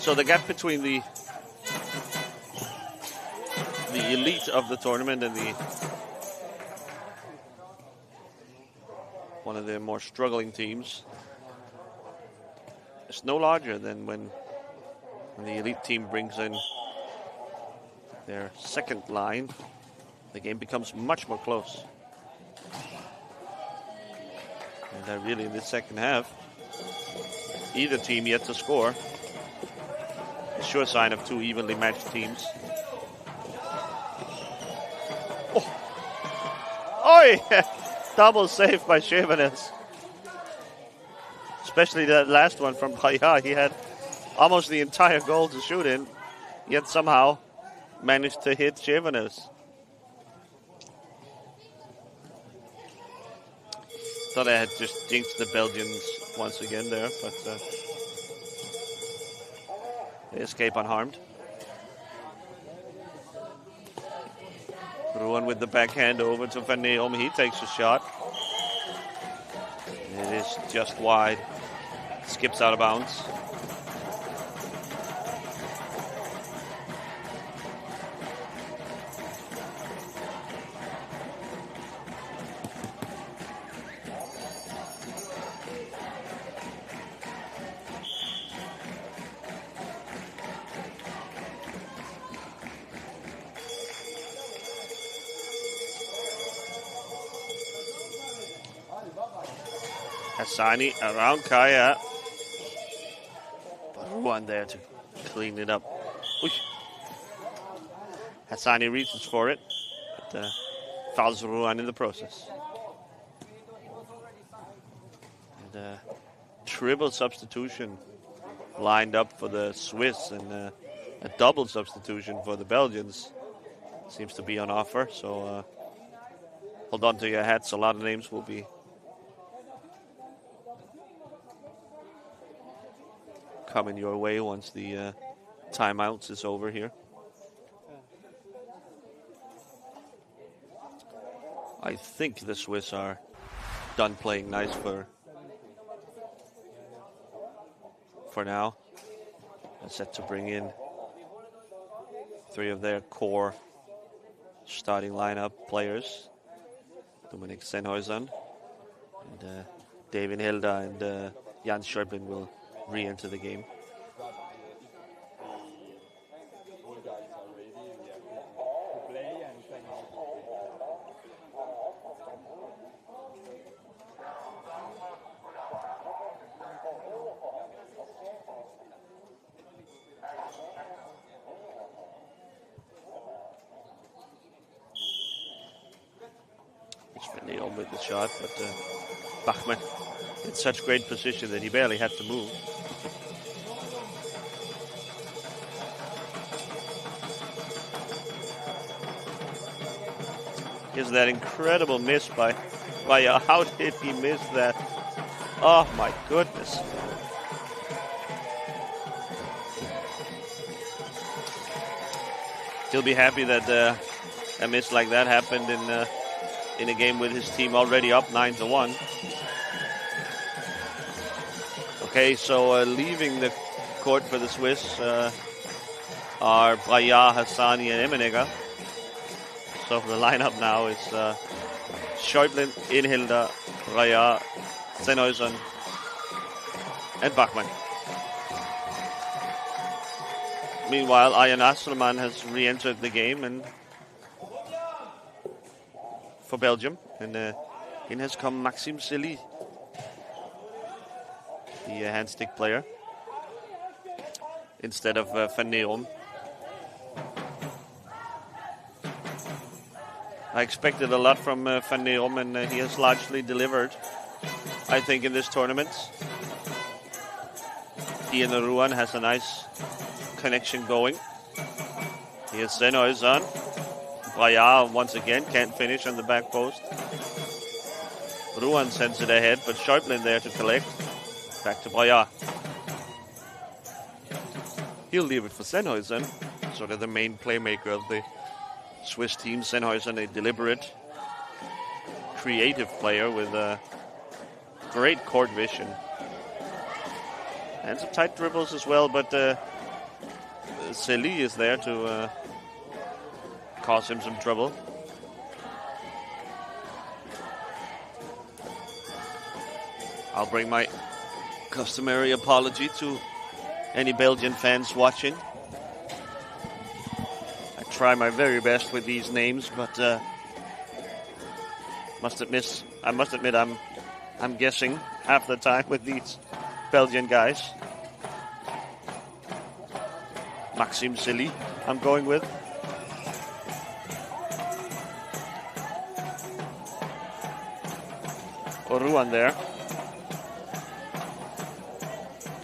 So the gap between the elite of the tournament and one of the more struggling teams. It's no larger than when the elite team brings in their second line. The game becomes much more close. And really in the second half, either team yet to score. A sure sign of two evenly matched teams. Oh yeah! Double save by Chevanes. Especially that last one from Paya. He had almost the entire goal to shoot in, yet somehow managed to hit Chevanes. Thought I had just jinxed the Belgians once again there, but they escape unharmed. Ruan with the backhand over to Van Neom. He takes a shot. It is just wide. Skips out of bounds. Hassani around Kaya. But Ruan there to clean it up. Ooh. Hassani reaches for it, but fouls Ruan in the process. And triple substitution lined up for the Swiss, and a double substitution for the Belgians seems to be on offer. So hold on to your hats. A lot of names will be coming your way once the timeouts is over here. I think the Swiss are done playing nice for now. They're set to bring in three of their core starting lineup players. Dominik Sennhuysen and David Hilda and Jan Schöpling will re-enter the game. It's Van with the shot, but Bachmann in such great position that he barely had to move. Here's that incredible miss by how did he miss that? Oh my goodness. He'll be happy that a miss like that happened in a game with his team already up 9-1. Okay, so leaving the court for the Swiss are Braya, Hassani, and Emenegger. So the lineup now is Schäublin, Inhilda, Braya, Sennhuysen, and Bachmann. Meanwhile, Ayan Asselman has re-entered the game and for Belgium, and in has come Maxime Célie, the handstick player, instead of Van Neom. I expected a lot from Van Neom, and he has largely delivered, I think, in this tournament. He and Ruan has a nice connection going. Here's Sennhuysen. Braya once again can't finish on the back post. Ruan sends it ahead, but Schäublin there to collect. Back to Braya. He'll leave it for Sennhuysen, sort of the main playmaker of the Swiss team. Sennhuysen, a deliberate, creative player with great court vision. And some tight dribbles as well, but Célie is there to cause him some trouble. I'll bring my customary apology to any Belgian fans watching. I try my very best with these names, but I must admit I'm guessing half the time with these Belgian guys. Maxime Silly, I'm going with. Oruan there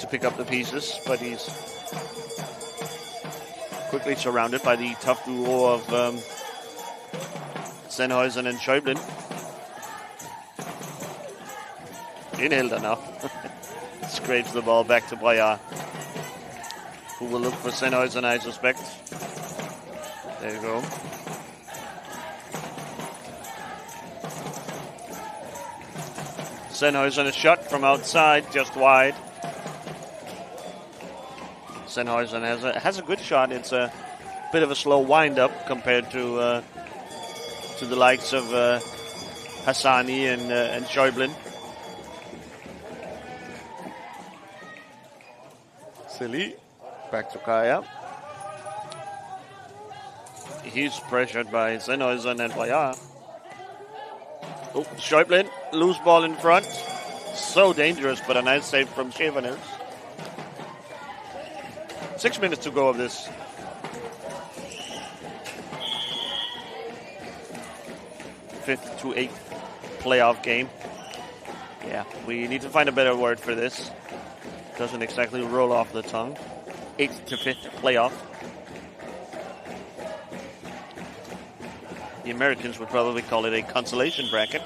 to pick up the pieces, but he's quickly surrounded by the tough duo of Sennhuizen and Schäuble. In Hilda now. Scrapes the ball back to Braillard, who will look for Sennhuizen, I suspect. There you go. Sennhuizen, a shot from outside, just wide. Sennhuizen has a good shot. It's a bit of a slow wind-up compared to the likes of Hassani and Schäuble. Silly, back to Kaya. He's pressured by Sennhuizen and Braillard. Oh, Schäuble, loose ball in front. So dangerous, but a nice save from Schevenels. 6 minutes to go of this. Fifth to eighth playoff game. Yeah, we need to find a better word for this. Doesn't exactly roll off the tongue. 8th to 5th playoff. The Americans would probably call it a consolation bracket.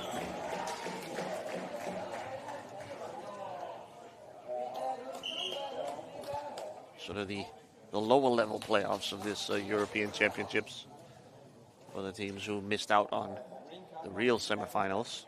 Sort of the lower level playoffs of this European Championships for the teams who missed out on the real semifinals.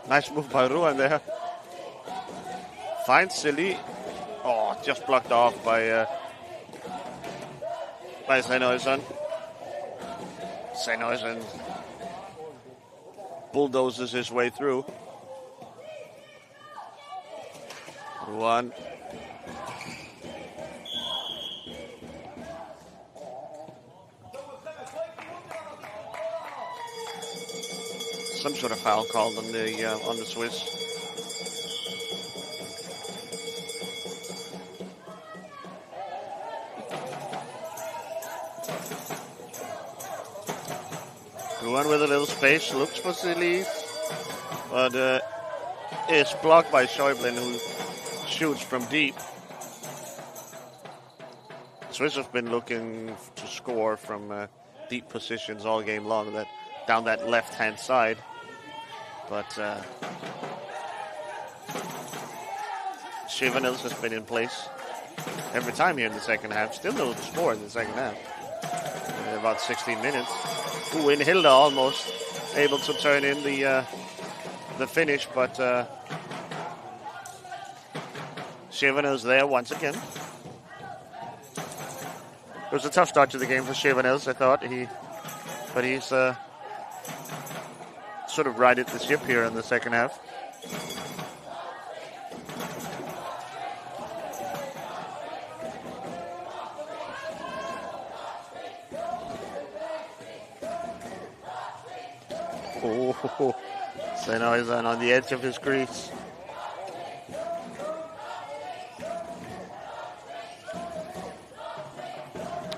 Nice move by Ruan there. Finds Silly. Oh, just blocked off by Sennhuizen. Sennhuizen bulldozes his way through. Ruan. Some sort of foul called on the Swiss. Ruan with a little space, looks for Silly, but is blocked by Schäuble, who shoots from deep. Swiss have been looking to score from deep positions all game long, down that left-hand side. But Schevenels has been in place every time here in the second half. Still no score in the second half. In about 16 minutes. Ooh, in Hilda almost able to turn in the finish, but Schevenels there once again. It was a tough start to the game for Schevenels, I thought. But he's sort of righted the ship here in the second half. Oh, Sennhuizen on the edge of his crease.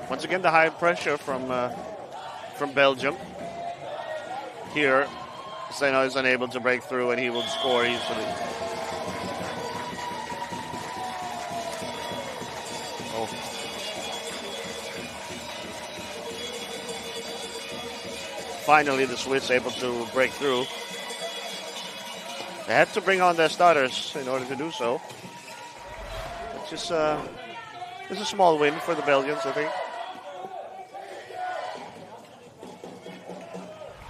Once again, the high pressure from Belgium. Here, Sennhuizen unable to break through, and he will score easily. Oh. Finally, the Swiss able to break through. They had to bring on their starters in order to do so. It's just it's a small win for the Belgians, I think.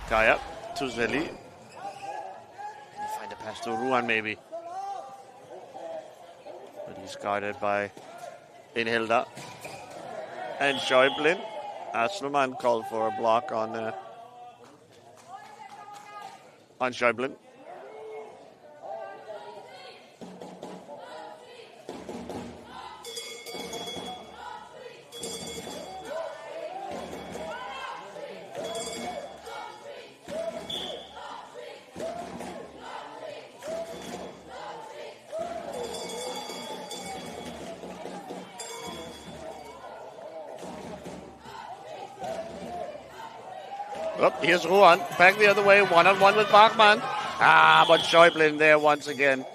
Kaya to Zeli. Find a pass to Ruan maybe. But he's guarded by Inhilda. And Schäublin. Asselman called for a block on Schäublin. Oh, here's Ruan. Back the other way. One-on-one with Bachmann. But Schäublin there once again.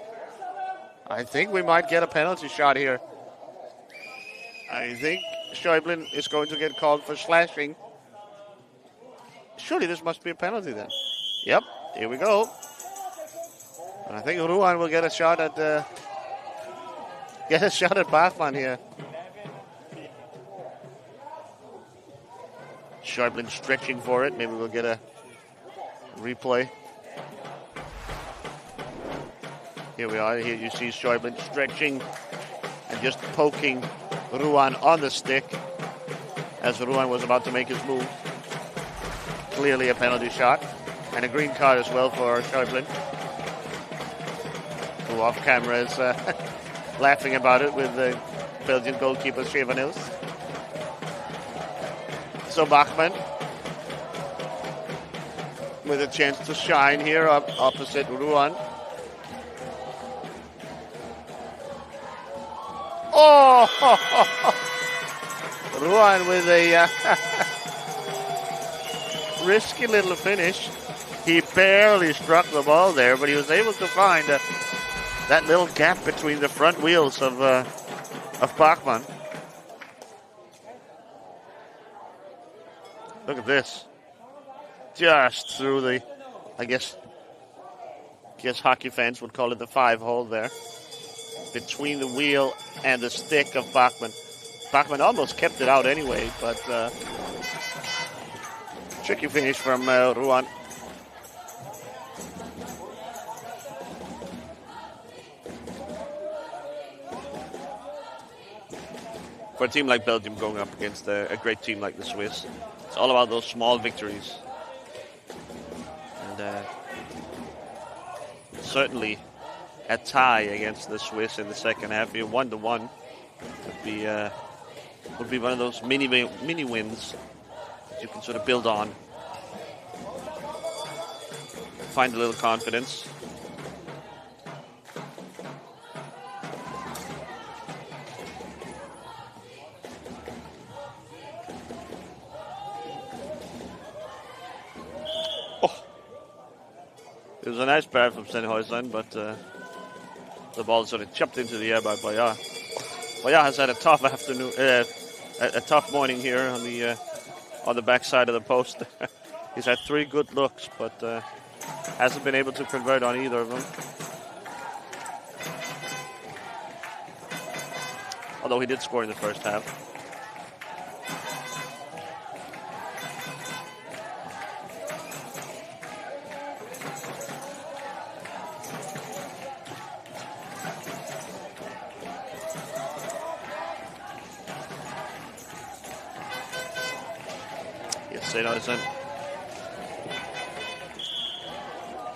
I think we might get a penalty shot here. I think Schäublin is going to get called for slashing. Surely this must be a penalty then. Yep, here we go. And I think Ruan will get a shot at Bachmann here. Schäublin stretching for it. Maybe we'll get a replay. Here we are. Here you see Schäublin stretching and just poking Ruan on the stick as Ruan was about to make his move. Clearly a penalty shot. And a green card as well for Schäublin, who off camera is laughing about it with the Belgian goalkeeper Chevanils. So Bachmann with a chance to shine here opposite Ruan. Oh! Ruan with a risky little finish. He barely struck the ball there, but he was able to find that little gap between the front wheels of Bachmann. Look at this. Just through the, I guess hockey fans would call it the 5-hole there. Between the wheel and the stick of Bachmann. Bachmann almost kept it out anyway, but tricky finish from Ruan. For a team like Belgium going up against a great team like the Swiss, it's all about those small victories. And certainly a tie against the Swiss in the second half, 1-1, would be one of those mini wins that you can sort of build on. Find a little confidence. It was a nice pass from Sennhuysen, but the ball sort of chopped into the air by Boyard. Boyard has had a tough afternoon, a tough morning here on the backside of the post. He's had 3 good looks, but hasn't been able to convert on either of them. Although he did score in the first half. Sennhuysen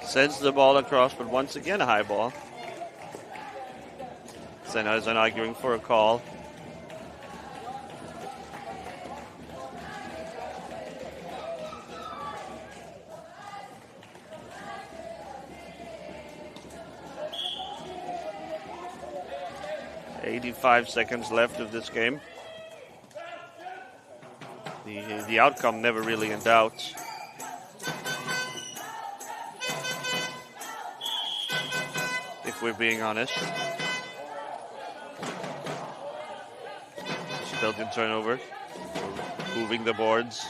sends the ball across, but once again a high ball. Sennhuysen arguing for a call. "85 seconds left of this game. The outcome never really in doubt. If we're being honest. Belgian turnover. Moving the boards.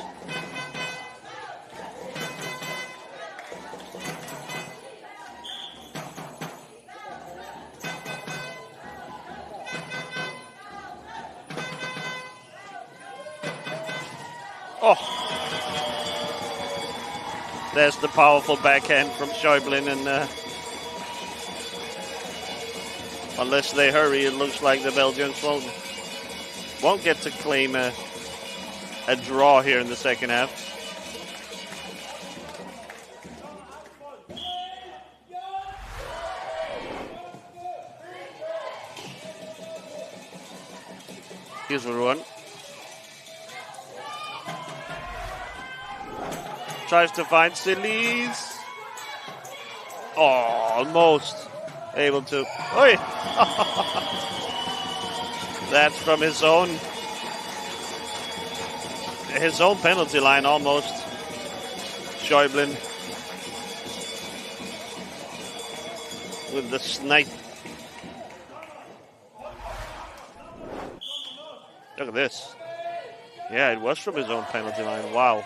There's the powerful backhand from Schäublin, and unless they hurry, it looks like the Belgians won't get to claim a draw here in the second half. Here's Ruan. Tries to find Silis. Oh, almost able to. Oi! That's from his own penalty line almost. Schäublin with the snipe. Look at this. Yeah, it was from his own penalty line. Wow.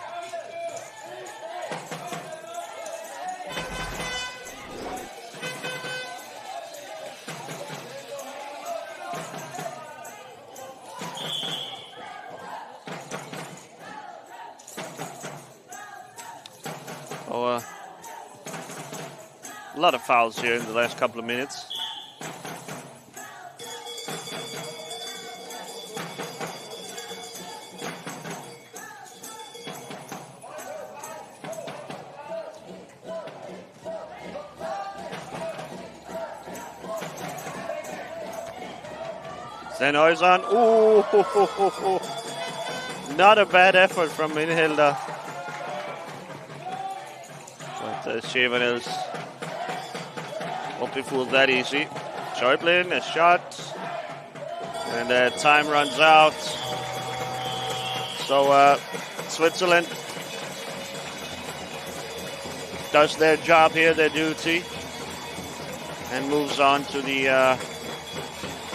A lot of fouls here in the last couple of minutes. Sennhuysen. Ooh, not a bad effort from Minhilda. But Schevenels won't be fooled that easy. Schäublin, a shot. And time runs out. So Switzerland does their job here, their duty, and moves on to the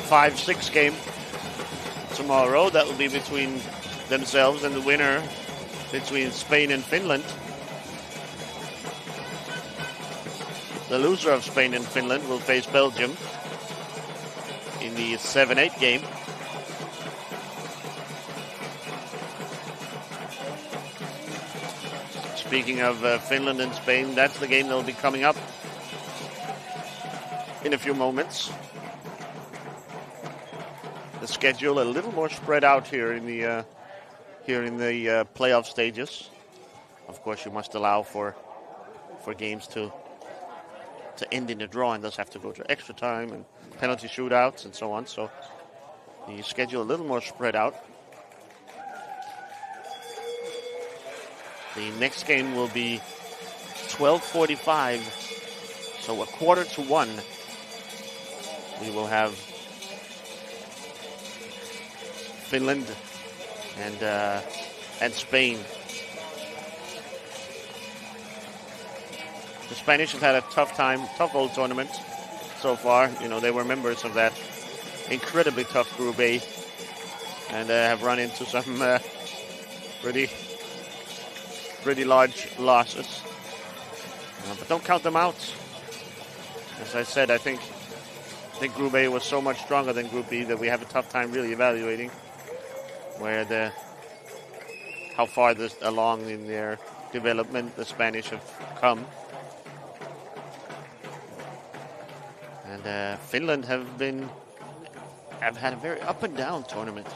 5-6 game tomorrow. That will be between themselves and the winner between Spain and Finland. The loser of Spain and Finland will face Belgium in the 7-8 game. Speaking of Finland and Spain, that's the game that will be coming up in a few moments. The schedule a little more spread out here in the playoff stages. Of course, you must allow for games to end in a draw, and thus have to go to extra time and penalty shootouts and so on. So the schedule a little more spread out. The next game will be 12:45, so 1:45. We will have Finland and Spain. The Spanish have had a tough old tournament so far. You know, they were members of that incredibly tough Group A, and have run into some pretty large losses. But don't count them out. As I said, I think Group A was so much stronger than Group B that we have a tough time really evaluating how far along in their development the Spanish have come. And Finland have had a very up and down tournament.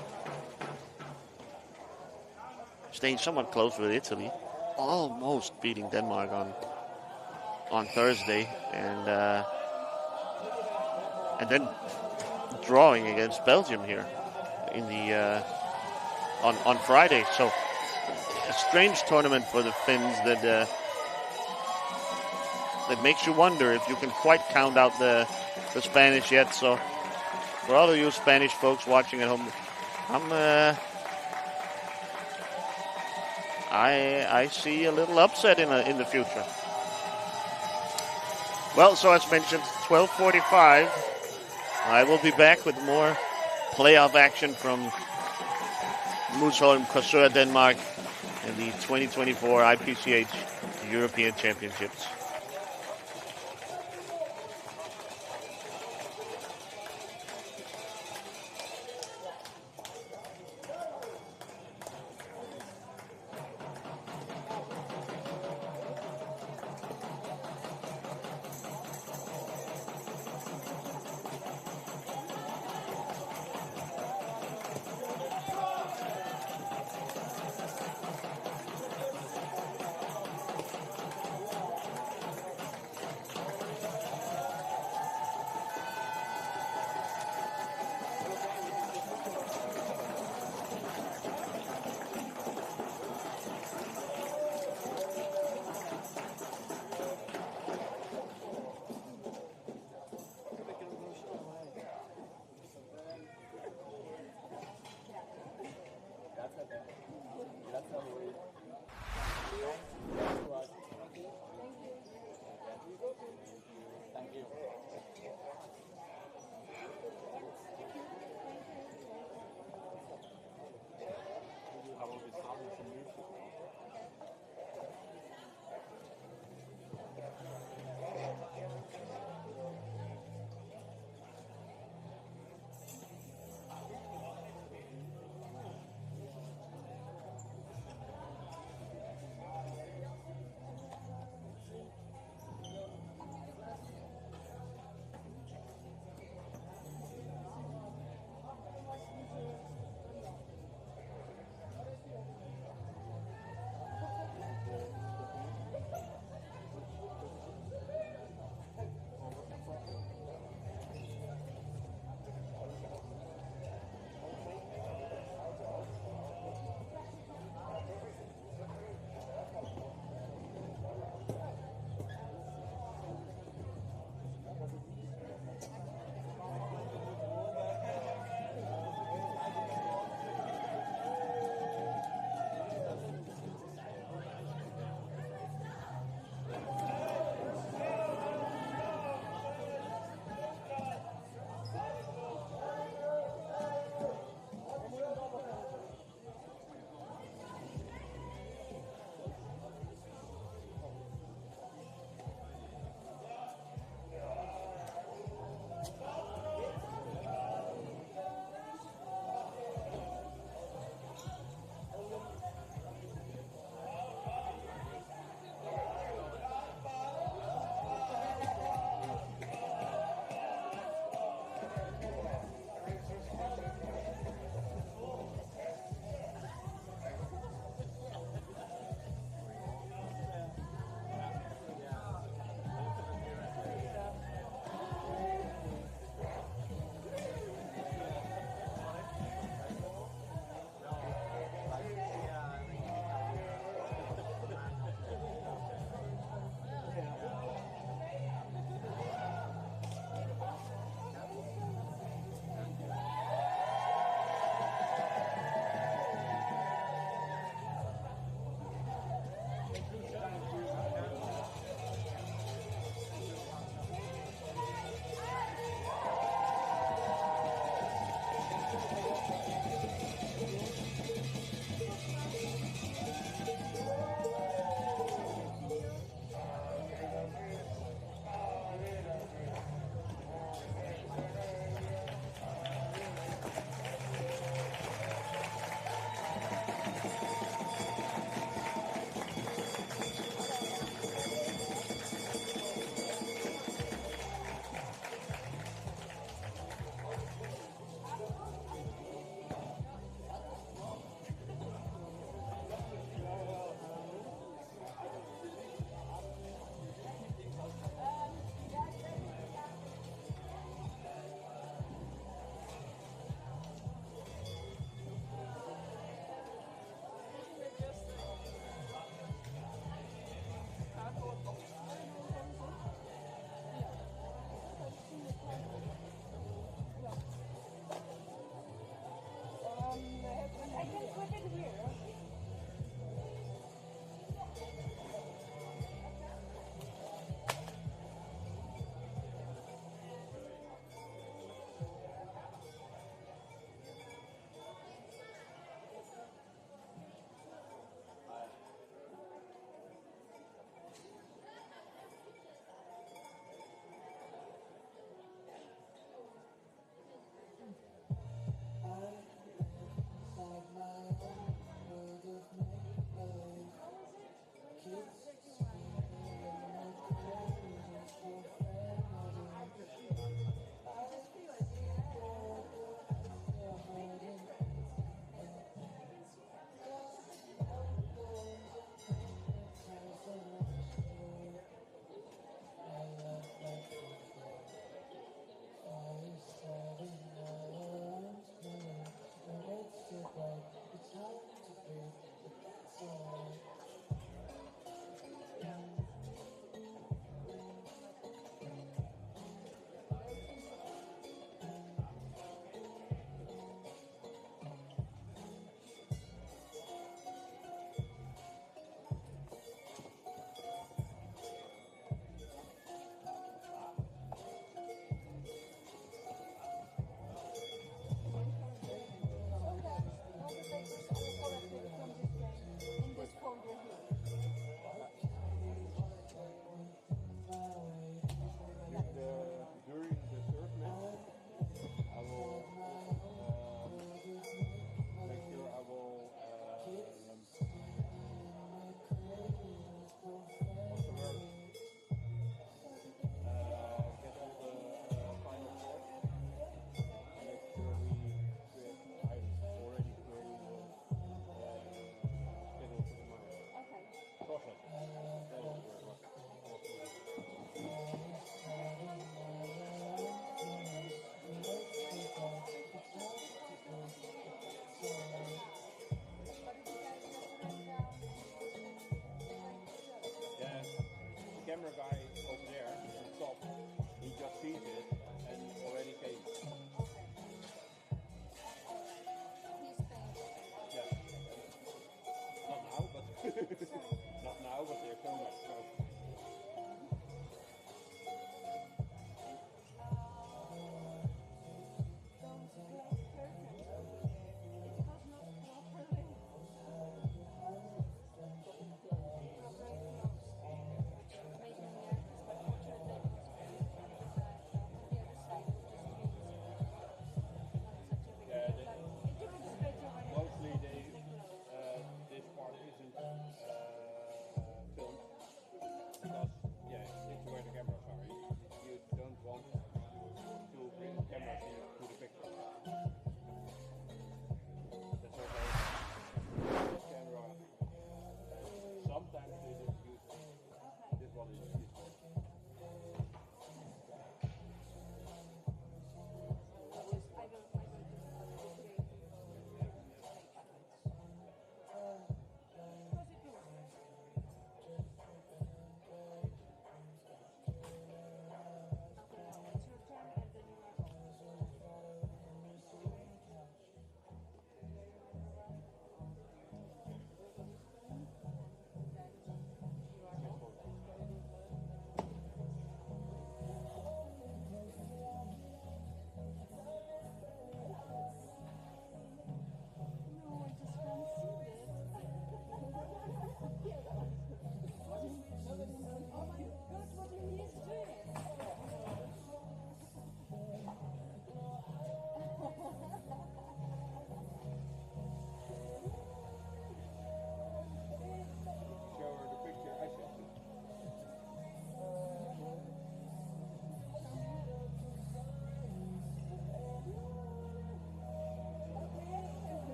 Staying somewhat close with Italy, almost beating Denmark on Thursday, and then drawing against Belgium here in the on Friday. So a strange tournament for the Finns that makes you wonder if you can quite count out the Spanish yet. So for all of you Spanish folks watching at home, I see a little upset in the future. Well, so as mentioned, 12:45. I will be back with more playoff action from Musholm, Korsør, Denmark, in the 2024 IPCH European Championships.